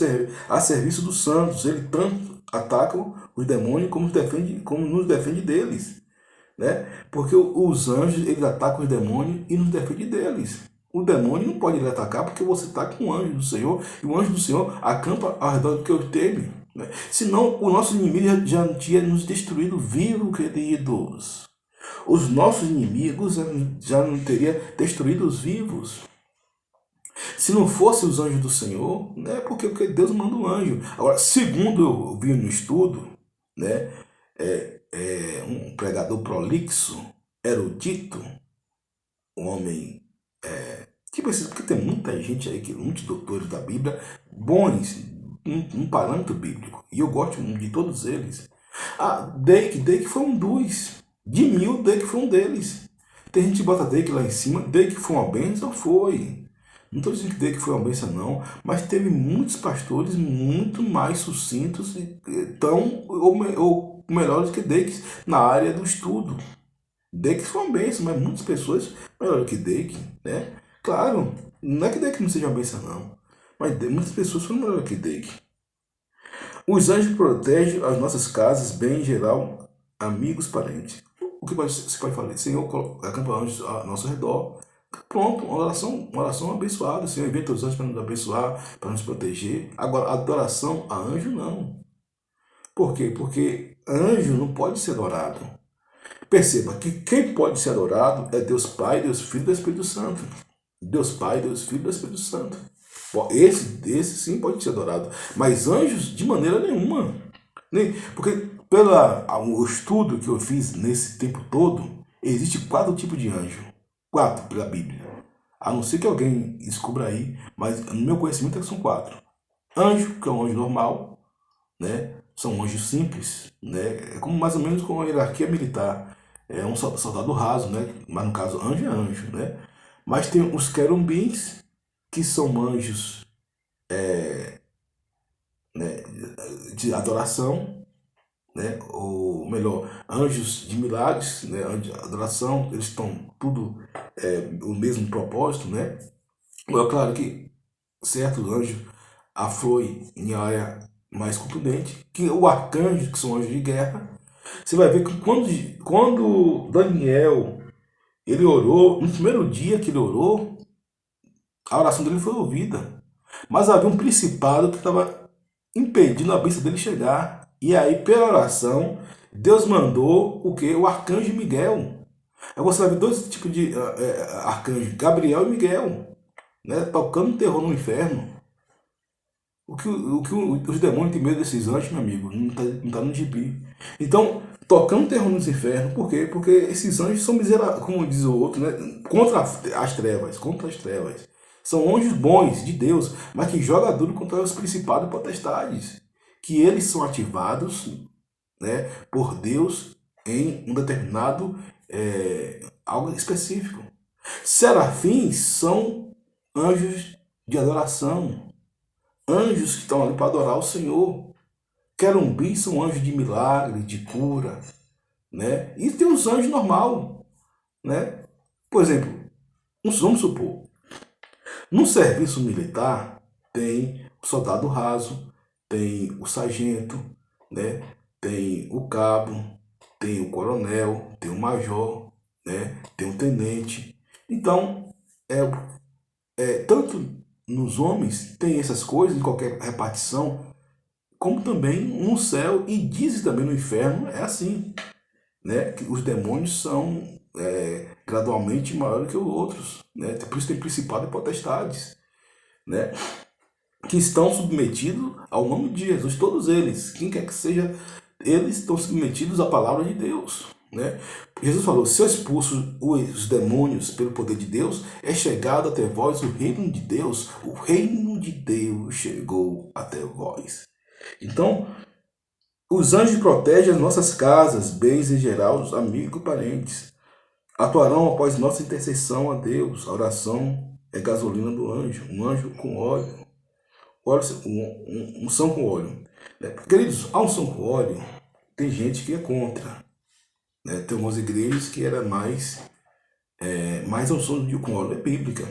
S1: a serviço dos santos. Eles tanto atacam os demônios como nos defende deles. Né? Porque os anjos, eles atacam os demônios e nos defendem deles. O demônio não pode lhe atacar porque você está com o anjo do Senhor, e o anjo do Senhor acampa ao redor do que eu teme. Né? Senão o nosso inimigo já tinha nos destruído vivo, queridos. Os nossos inimigos já não teriam destruído os vivos. Se não fosse os anjos do Senhor, né? Porque Deus manda um anjo. Agora, segundo eu vi no estudo, né? Um pregador prolixo, erudito, um homem, porque tem muita gente aí, muitos doutores da Bíblia, bons, um parâmetro bíblico. E eu gosto de todos eles. Dake foi um dos. De 1000, Dake foi um deles. Tem gente que bota Dake lá em cima. Dake foi uma bênção? Foi. Não estou dizendo que Dake foi uma bênção, não. Mas teve muitos pastores muito mais sucintos ou melhores que Dake na área do estudo. Dake foi uma bênção, mas muitas pessoas melhores que Dake, né? Claro, não é que Dake não seja uma bênção, não. Mas muitas pessoas foram melhores que Dake. Os anjos protegem as nossas casas, bem em geral, amigos, parentes. O que você pode falar? Senhor, acampa anjos ao nosso redor. Pronto, uma oração abençoada. O Senhor inventa os anjos para nos abençoar, para nos proteger. Agora, adoração a anjo, não. Por quê? Porque anjo não pode ser adorado. Perceba que quem pode ser adorado é Deus Pai, Deus Filho e Deus Espírito Santo. Deus Pai, Deus Filho e Deus Espírito Santo. Esse sim pode ser adorado. Mas anjos, de maneira nenhuma. Porque pelo estudo que eu fiz nesse tempo todo, existe 4 tipos de anjo. 4 pela Bíblia. A não ser que alguém descubra aí, mas no meu conhecimento é que são 4. Anjo, que é um anjo normal, né? São anjos simples, né? É como mais ou menos com a hierarquia militar. É um soldado raso, né? Mas no caso, anjo é anjo, né? Mas tem os querubins, que são anjos, né, de adoração, né? Ou melhor, anjos de milagres, né? Anjos de adoração, eles estão tudo o mesmo propósito, né? É claro que certos anjos afluem em área mais contundente, que o arcanjo, que são anjos de guerra. Você vai ver que quando Daniel ele orou, no primeiro dia que ele orou, a oração dele foi ouvida. Mas havia um principado que estava impedindo a bênção dele chegar. E aí, pela oração, Deus mandou o que? O arcanjo Miguel. Aí você vai ver dois tipos de arcanjos, Gabriel e Miguel, né? Tocando terror no inferno. Os demônios têm medo desses anjos, meu amigo, não tá no gibi. Então, tocando terror nos infernos, por quê? Porque esses anjos são miseráveis, como diz o outro, né? Contra as trevas. São anjos bons de Deus, mas que jogam duro contra os principados e potestades. Que eles são ativados, né, por Deus em um determinado algo específico. Serafins são anjos de adoração. Anjos que estão ali para adorar o Senhor. Querumbins são anjos de milagre, de cura, né? E tem os anjos normal, né? Por exemplo, vamos supor, no serviço militar tem o soldado raso, tem o sargento, né? Tem o cabo, tem o coronel, tem o major, né? Tem o tenente. Então, tanto nos homens tem essas coisas em qualquer repartição, como também no céu e dizem também no inferno é assim, né? Que os demônios são gradualmente maiores que os outros, né? Por isso tem principado e potestades, né? Que estão submetidos ao nome de Jesus, todos eles, quem quer que seja, eles estão submetidos à palavra de Deus, né? Jesus falou: se eu expulso os demônios pelo poder de Deus, é chegado até vós o reino de Deus. O reino de Deus chegou até vós. Então, os anjos protegem as nossas casas, bens em geral, os amigos e parentes. Atuarão após nossa intercessão a Deus. A oração é gasolina do anjo, um anjo com óleo. Unção com óleo. Queridos, a unção com óleo, tem gente que é contra. Né? Tem umas igrejas que era mais a unção com óleo é bíblica.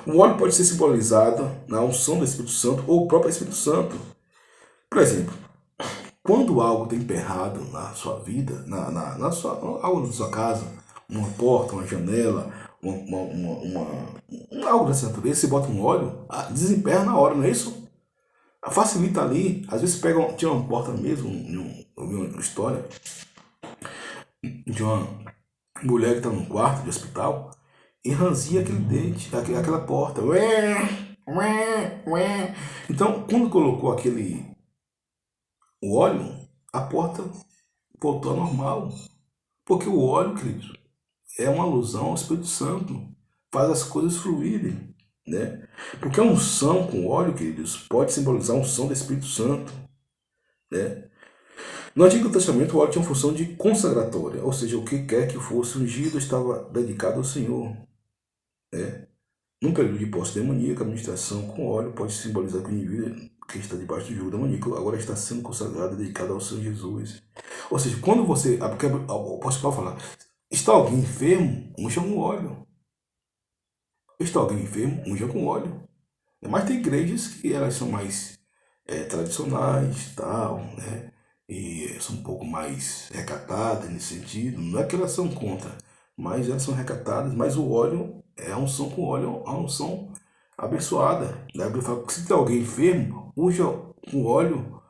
S1: O óleo pode ser simbolizado na unção do Espírito Santo ou o próprio Espírito Santo. Por exemplo, quando algo tem emperrado na sua vida, algo na sua casa, uma porta, uma janela, algo dessa natureza, você bota um óleo, desemperra na hora, não é isso? Facilita ali. Às vezes tinha uma porta mesmo, eu vi uma história de uma mulher que estava num quarto de hospital e ranzia aquele dente, aquela porta. Então, quando colocou o óleo, a porta voltou ao normal. Porque o óleo, querido, é uma alusão ao Espírito Santo. Faz as coisas fluírem, né? Porque a unção com óleo, queridos, pode simbolizar a unção do Espírito Santo, né? No Antigo Testamento, o óleo tinha uma função de consagratória, ou seja, o que quer que fosse ungido estava dedicado ao Senhor, né? Num período de posse demoníaca, a administração com óleo pode simbolizar que o indivíduo que está debaixo do jugo demoníaco agora está sendo consagrado, dedicado ao Senhor Jesus. Ou seja, quando você... Porque o apóstolo Paulo fala: está alguém enfermo, unja com óleo. Está alguém enfermo, unja com óleo. Mas tem igrejas que elas são mais tradicionais, tal, né? E são um pouco mais recatadas nesse sentido. Não é que elas são contra, mas elas são recatadas. Mas o óleo é a unção com óleo, a unção abençoada. A Bíblia fala que se tem alguém enfermo, unja com óleo,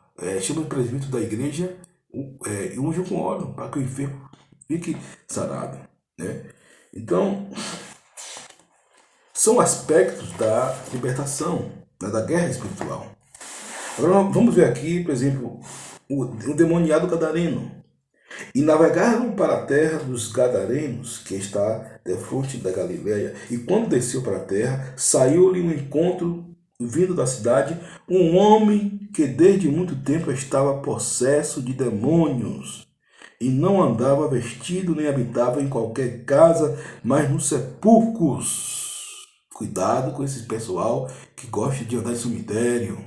S1: chama o presbítero da igreja e unja com óleo, para que o enfermo fique sarado, né? Então, são aspectos da libertação, né, da guerra espiritual. Agora vamos ver aqui, por exemplo, o demoniado gadareno. E navegaram para a terra dos Gadarenos, que está defronte da Galileia. E quando desceu para a terra, saiu-lhe um encontro, vindo da cidade, um homem que desde muito tempo estava possesso de demônios, e não andava vestido nem habitava em qualquer casa, mas nos sepulcros. Cuidado com esse pessoal que gosta de andar em cemitério.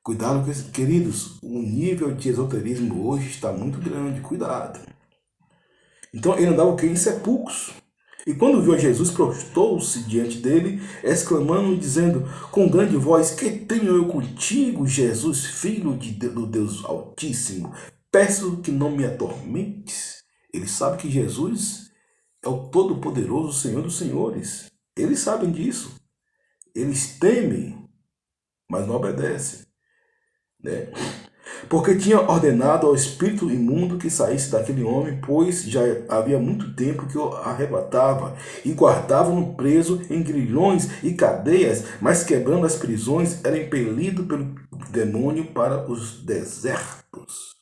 S1: Cuidado com esse, queridos, o nível de esoterismo hoje está muito grande, cuidado. Então ele andava o quê? Em sepulcros. E quando viu a Jesus, prostou-se diante dele, exclamando e dizendo com grande voz: Que tenho eu contigo, Jesus, filho do Deus Altíssimo? Peço que não me atormentes. Ele sabe que Jesus é o Todo-Poderoso, Senhor dos Senhores. Eles sabem disso. Eles temem, mas não obedecem, né? Porque tinha ordenado ao espírito imundo que saísse daquele homem, pois já havia muito tempo que o arrebatava, e guardavam-no preso em grilhões e cadeias, mas quebrando as prisões, era impelido pelo demônio para os desertos.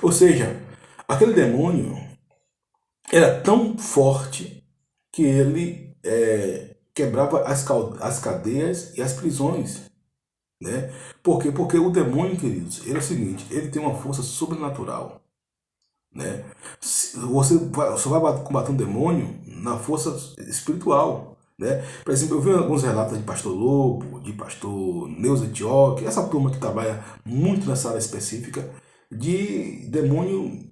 S1: Ou seja, aquele demônio era tão forte que ele quebrava as cadeias e as prisões. Né? Por quê? Porque o demônio, queridos, ele é o seguinte, ele tem uma força sobrenatural. Né? Você vai combater um demônio na força espiritual. Né? Por exemplo, eu vi alguns relatos de pastor Lobo, de pastor Neus Antioque, essa turma que trabalha muito nessa área específica, de demônio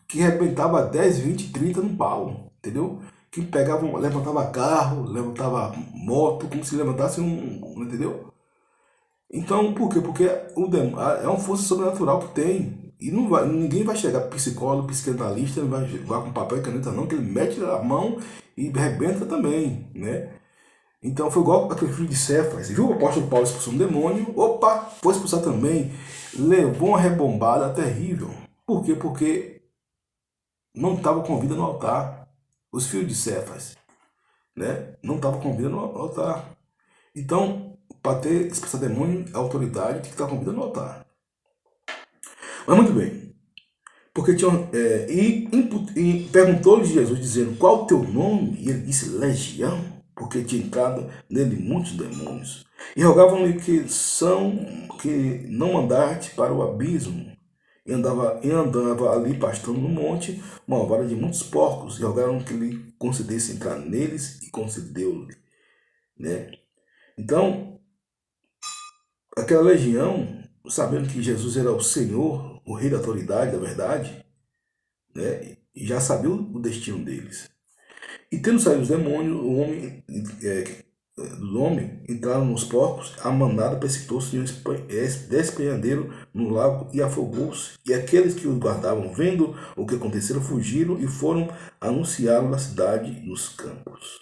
S1: que arrebentava 10, 20, 30 no pau, entendeu? Que pegavam, levantava carro, levantava moto, como se levantasse entendeu? Então, por quê? Porque é uma força sobrenatural que tem. E não vai, ninguém vai chegar psicólogo, psicanalista, não vai com papel e caneta não, que ele mete a mão e arrebenta também, né? Então foi igual aquele filho de Cefas. Viu o apóstolo Paulo expulsando um demônio? Opa, foi expulsar também. Levou uma rebombada terrível. Por quê? Porque não estava com vida no altar. Os filhos de Cefas, né? Não estavam com vida no altar. Então, para ter expulsar demônio, a autoridade tem que estar com vida no altar. Mas muito bem. Porque tinha, e perguntou-lhe Jesus, dizendo: Qual o teu nome? E ele disse: Legião, porque tinha entrado nele muitos demônios. E rogavam-lhe que não mandasse para o abismo. E andava ali pastando no monte uma vara de muitos porcos. E rogaram que lhe concedesse entrar neles, e concedeu-lhe. Né? Então, aquela legião, sabendo que Jesus era o Senhor, o Rei da autoridade, da verdade, né? E já sabia o destino deles. E tendo saído os demônios, do homem entraram nos porcos, a manada precipitou-se em um despenhadeiro no lago e afogou-se. E aqueles que os guardavam, vendo o que acontecera, fugiram e foram anunciá-lo na cidade e nos campos.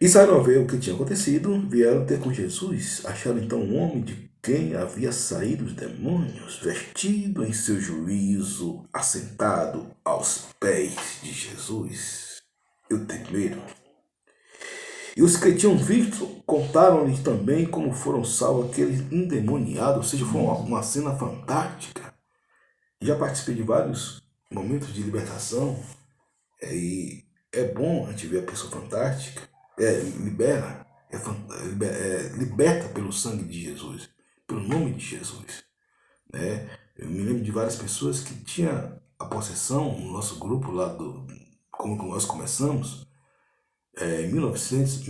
S1: E saíram a ver o que tinha acontecido, vieram ter com Jesus, acharam então um homem de quem havia saído os demônios, vestido em seu juízo, assentado aos pés de Jesus. E o temeram. E os que tinham visto contaram-lhes também como foram salvos aqueles endemoniados, ou seja, foi uma cena fantástica. Já participei de vários momentos de libertação, e é bom a gente ver a pessoa fantástica, liberta pelo sangue de Jesus, pelo nome de Jesus. Né? Eu me lembro de várias pessoas que tinham a possessão no nosso grupo lá como nós começamos, em 1900,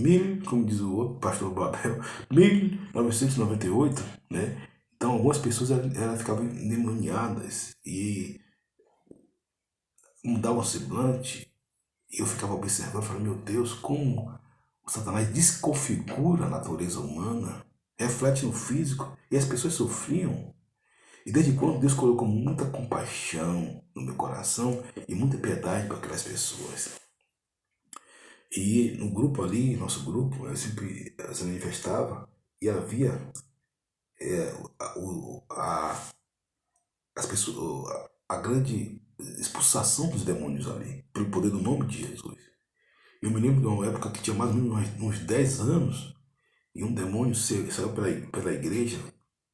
S1: como diz o outro pastor Babel, 1998, né? Então algumas pessoas elas ficavam endemoniadas e mudavam o semblante, e eu ficava observando, falando, meu Deus, como o Satanás desconfigura a natureza humana, reflete no físico, e as pessoas sofriam. E desde quando Deus colocou muita compaixão no meu coração e muita piedade para aquelas pessoas. E no grupo ali, nosso grupo, eu sempre se manifestava e havia as pessoas, a grande expulsação dos demônios ali, pelo poder do nome de Jesus. Eu me lembro de uma época que tinha mais ou menos uns 10 anos, e um demônio saiu pela igreja,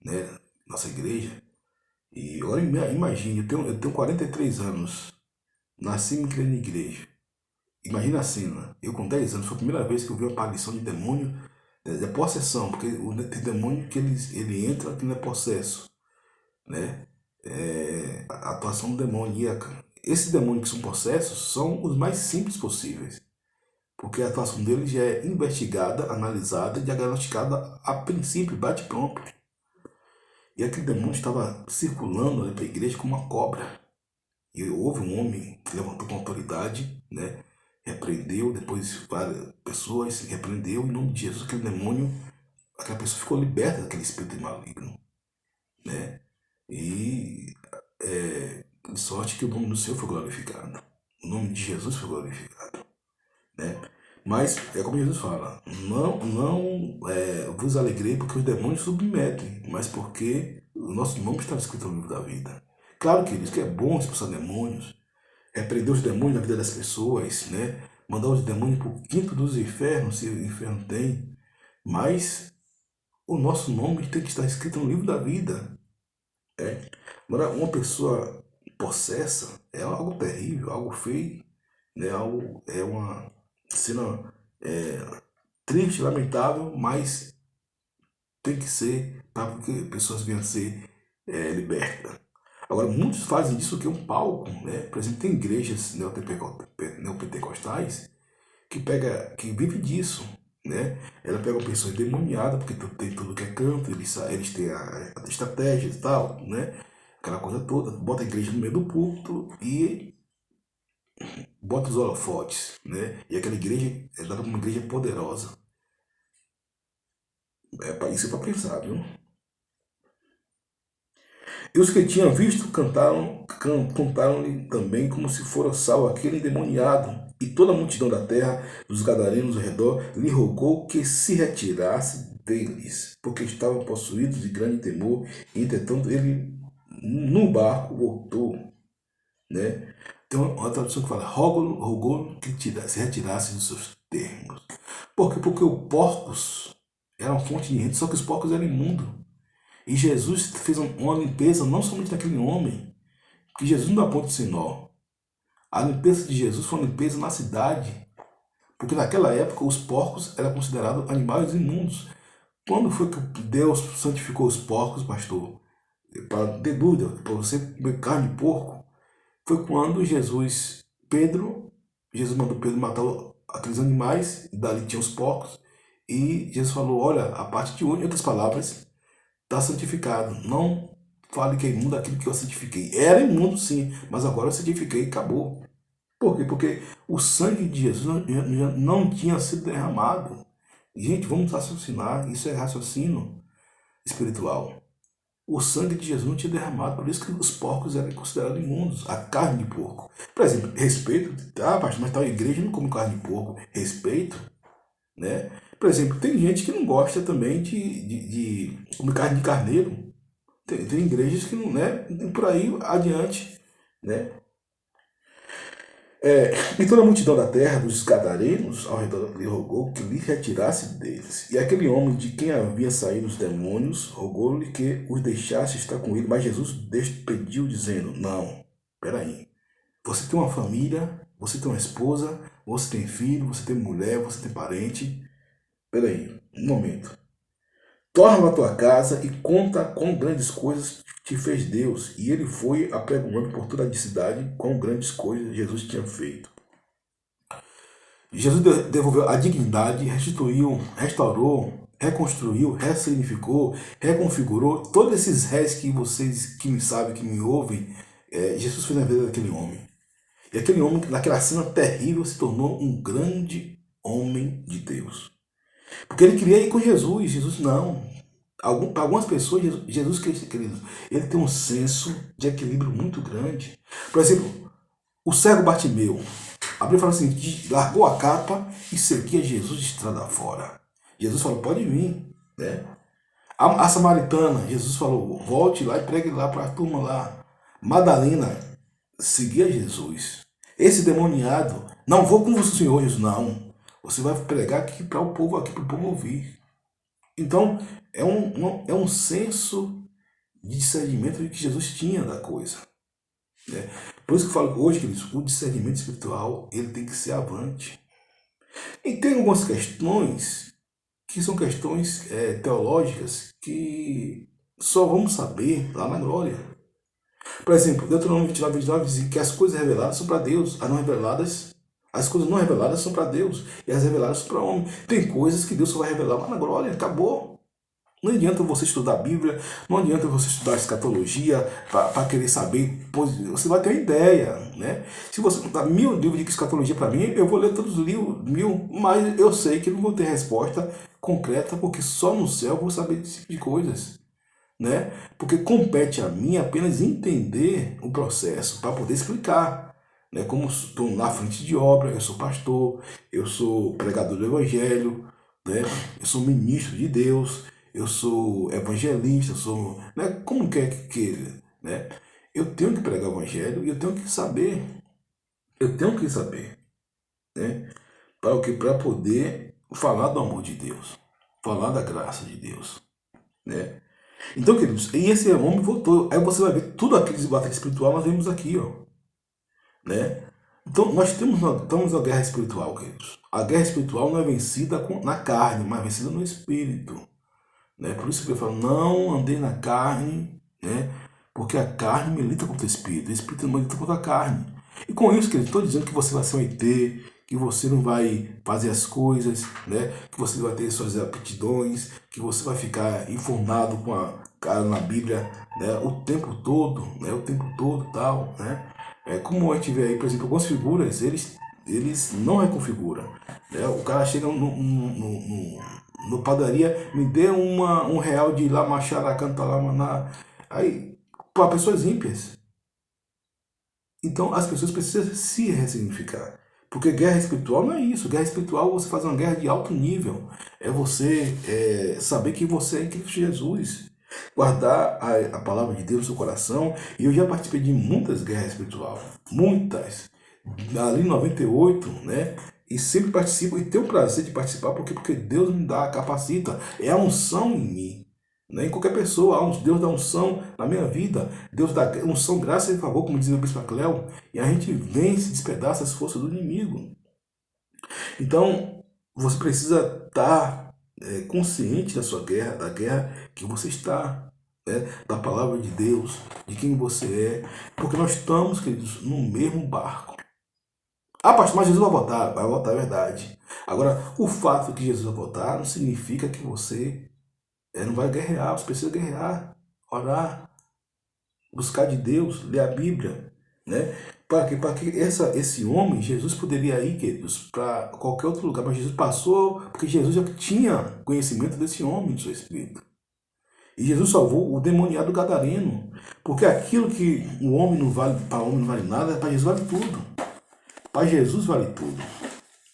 S1: né, nossa igreja, E agora imagine, eu tenho 43 anos, nasci e me criei na igreja. Imagina a cena, eu com 10 anos, foi a primeira vez que eu vi uma aparição de demônio, de possessão, porque tem demônio que ele entra que não é possesso, né? A atuação demoníaca. Esses demônios que são possessos são os mais simples possíveis, porque a atuação deles já é investigada, analisada e diagnosticada a princípio, bate pronto. E aquele demônio estava circulando ali para a igreja como uma cobra. E houve um homem que levantou com autoridade, né? Repreendeu, depois várias pessoas repreendeu em nome de Jesus aquele demônio, aquela pessoa ficou liberta daquele espírito maligno, né? E de sorte que o nome do Senhor foi glorificado, o nome de Jesus foi glorificado, né? Mas é como Jesus fala, não vos alegrei porque os demônios submetem, mas porque o nosso nome está escrito no livro da vida. Claro que diz que é bom expulsar demônios, repreender os demônios na vida das pessoas, né? Mandar os demônios para o quinto dos infernos, se o inferno tem. Mas o nosso nome tem que estar escrito no livro da vida. É. Agora, uma pessoa possessa é algo terrível, algo feio, né? É uma cena triste, lamentável, mas tem que ser para que pessoas venham a ser libertas. Agora, muitos fazem disso que é um palco, né? Por exemplo, tem igrejas neopentecostais que vive disso, né? Ela pega uma pessoa endemoniada, porque tem tudo que é canto, eles têm a estratégia e tal, né? Aquela coisa toda, bota a igreja no meio do púlpito e bota os holofotes, né? E aquela igreja é dada como uma igreja poderosa. Isso é para pensar, viu? E os que tinham visto contaram-lhe também como se fora salvo aquele endemoniado. E toda a multidão da terra, dos gadarenos ao redor, lhe rogou que se retirasse deles, porque estavam possuídos de grande temor. E, entretanto, ele no barco voltou, né? Tem uma tradução que fala, rogou que se retirasse dos seus termos. Por quê? Porque os porcos eram fonte de renda, só que os porcos eram imundos. E Jesus fez uma limpeza não somente daquele homem, porque Jesus não dá ponto sem nó. A limpeza de Jesus foi uma limpeza na cidade, porque naquela época os porcos eram considerados animais imundos. Quando foi que Deus santificou os porcos, pastor? Para ter dúvida, para você comer carne de porco, foi quando Jesus mandou Pedro matar aqueles animais, e dali tinha os porcos, e Jesus falou, olha, a parte de hoje, em outras palavras, está santificado. Não fale que é imundo aquilo que eu santifiquei. Era imundo sim, mas agora eu santifiquei e acabou. Por quê? Porque o sangue de Jesus não tinha sido derramado. Gente, vamos raciocinar. Isso é raciocínio espiritual. O sangue de Jesus não tinha derramado, por isso que os porcos eram considerados imundos, a carne de porco. Por exemplo, respeito, pastor, mas tal igreja não come carne de porco. Respeito, né? Por exemplo, tem gente que não gosta também de comer carne de carneiro. Tem igrejas que não, né? E por aí adiante, né? E toda a multidão da terra, dos gadarenos, ao redor lhe rogou que lhe retirasse deles. E aquele homem de quem havia saído os demônios, rogou-lhe que os deixasse estar com ele. Mas Jesus despediu, dizendo, não, peraí. Você tem uma família, você tem uma esposa, você tem filho, você tem mulher, você tem parente. Peraí, um momento. Torna a tua casa e conta quão grandes coisas te fez Deus. E ele foi apregoando por toda a cidade quão grandes coisas Jesus tinha feito. Jesus devolveu a dignidade, restituiu, restaurou, reconstruiu, ressignificou, reconfigurou. Todos esses réis que vocês que me sabem, que me ouvem, Jesus fez na vida daquele homem. E aquele homem, naquela cena terrível, se tornou um grande homem de Deus. Porque ele queria ir com Jesus. Jesus não. Para algumas pessoas, Jesus, querido, ele tem um senso de equilíbrio muito grande. Por exemplo, o cego Bartimeu. A Bíblia fala assim, que largou a capa e seguia Jesus de estrada fora. Jesus falou, pode vir, né? A samaritana, Jesus falou, volte lá e pregue lá para a turma lá. Madalena seguia Jesus. Esse demoniado, não vou com você, Senhor Jesus, não. Você vai pregar aqui para o povo ouvir. Então, é um senso de discernimento que Jesus tinha da coisa, né? Por isso que eu falo que hoje, queridos, o discernimento espiritual ele tem que ser avante. E tem algumas questões que são questões teológicas que só vamos saber lá na glória. Por exemplo, Deuteronômio 29 diz que as coisas reveladas são para Deus, as não reveladas, as coisas não reveladas são para Deus e as reveladas são para o homem. Tem coisas que Deus só vai revelar lá na glória, acabou. Não adianta você estudar a Bíblia, não adianta você estudar a escatologia para querer saber, você vai ter uma ideia, né? Se você dar 1000 livros de escatologia para mim, eu vou ler todos os livros, 1000, mas eu sei que não vou ter resposta concreta, porque só no céu eu vou saber desse tipo de coisas, né? Porque compete a mim apenas entender o processo para poder explicar, né? Como estou na frente de obra, eu sou pastor, eu sou pregador do evangelho, né? Eu sou ministro de Deus, eu sou evangelista, eu sou, né? Como quer que, né? Eu tenho que pregar o evangelho e eu tenho que saber, né? Para o que? Para poder falar do amor de Deus, falar da graça de Deus, né? Então, queridos, e esse homem voltou. Aí você vai ver tudo aquele batalha espiritual, nós vemos aqui, ó, né? Então, estamos na guerra espiritual, queridos. A guerra espiritual não é vencida na carne, mas é vencida no espírito, né? Por isso que eu falo, não andei na carne, né? Porque a carne milita contra o espírito milita contra a carne. E com isso, queridos, estou dizendo que você vai ser um ET, que você não vai fazer as coisas, né? Que você vai ter suas aptidões, que você vai ficar informado com a cara na Bíblia, né? O tempo todo, né? O tempo todo, tal, né? Como a gente vê aí, por exemplo, algumas figuras, eles não reconfiguram, né? O cara chega no padaria, me dê um real de lá machara, canta lá, maná. Aí, para pessoas ímpias. Então as pessoas precisam se ressignificar. Porque guerra espiritual não é isso. Guerra espiritual você faz uma guerra de alto nível. É você saber que você é em Cristo Jesus. Guardar a palavra de Deus no seu coração. E eu já participei de muitas guerras espirituais. Muitas. Ali em 98, né? E sempre participo e tenho o prazer de participar porque Deus me dá, capacita. É a unção em mim. Né? Em qualquer pessoa, Deus dá unção na minha vida. Deus dá unção, graça e favor, como dizia o Bispo Cléo. E a gente vence, despedaça as forças do inimigo. Então, você precisa estar consciente da sua guerra, da guerra que você está, né? Da palavra de Deus, de quem você é. Porque nós estamos, queridos, no mesmo barco. Ah, pastor, mas Jesus vai voltar, é verdade. Agora, o fato de que Jesus vai voltar não significa que você não vai guerrear, você precisa guerrear, orar, buscar de Deus, ler a Bíblia, né? Para que esse homem, Jesus poderia ir, queridos, para qualquer outro lugar, mas Jesus passou, porque Jesus já tinha conhecimento desse homem, do seu espírito. E Jesus salvou o demoniado gadareno, porque aquilo que o homem não vale, para o homem não vale nada, para Jesus vale tudo. Para Jesus vale tudo,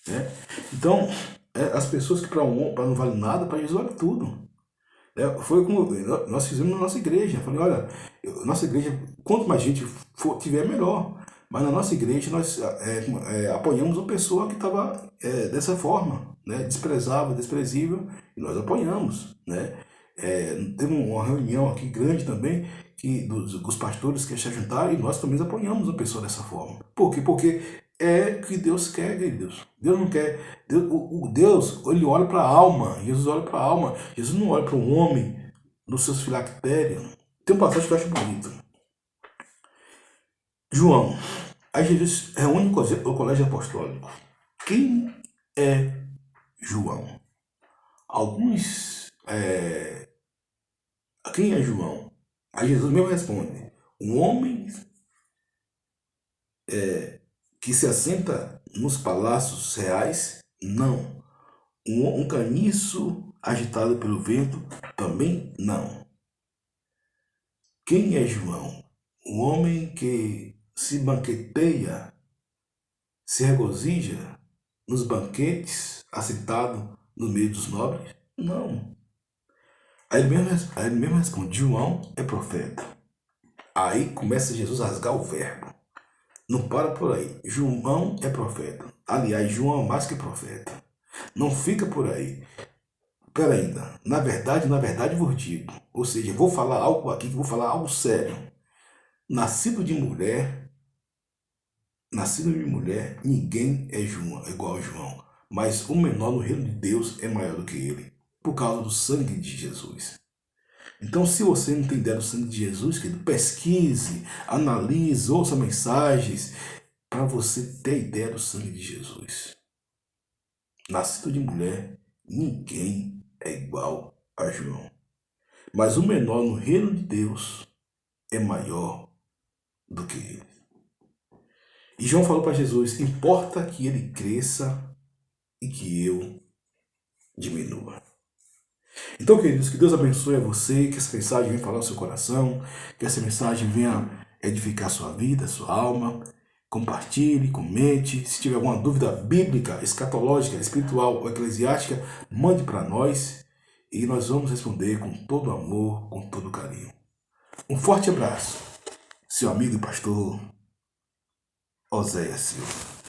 S1: né? Então, as pessoas que para não vale nada, para Jesus vale tudo. Foi como nós fizemos na nossa igreja. Eu falei, olha, nossa igreja, quanto mais gente tiver, melhor. Mas na nossa igreja nós apoiamos uma pessoa que estava dessa forma, né? Desprezável, desprezível, e nós apoiamos, né? Teve uma reunião aqui grande também dos pastores que se juntaram e nós também apoiamos a pessoa dessa forma. Por quê? Porque é o que Deus quer, queridos. Deus não quer. Deus, ele olha para a alma. Jesus olha para a alma. Jesus não olha para o homem nos seus filactérios. Tem um passagem que eu acho bonito. João. Aí Jesus reúne o colégio apostólico. Quem é João? Alguns. Quem é João? Aí Jesus mesmo responde: um homem que se assenta nos palácios reais? Não. Um caniço agitado pelo vento? Também não. Quem é João? Um homem que se banqueteia, se regozija nos banquetes, assentado no meio dos nobres? Não. Aí ele mesmo responde: João é profeta. Aí começa Jesus a rasgar o verbo. Não para por aí. João é profeta. Aliás, João é mais que profeta. Não fica por aí. Pera ainda, na verdade vos digo, ou seja, eu vou falar algo aqui, que vou falar algo sério. Nascido de mulher, ninguém é João, é igual a João, mas o menor no reino de Deus é maior do que ele, por causa do sangue de Jesus. Então, se você não tem ideia do sangue de Jesus, querido, pesquise, analise, ouça mensagens, para você ter ideia do sangue de Jesus. Nascido de mulher, ninguém é igual a João. Mas o menor no reino de Deus é maior do que ele. E João falou para Jesus: importa que ele cresça e que eu diminua. Então, queridos, que Deus abençoe a você, que essa mensagem venha falar no seu coração, que essa mensagem venha edificar sua vida, sua alma. Compartilhe, comente. Se tiver alguma dúvida bíblica, escatológica, espiritual ou eclesiástica, mande para nós e nós vamos responder com todo amor, com todo carinho. Um forte abraço, seu amigo e pastor Oséias Silva.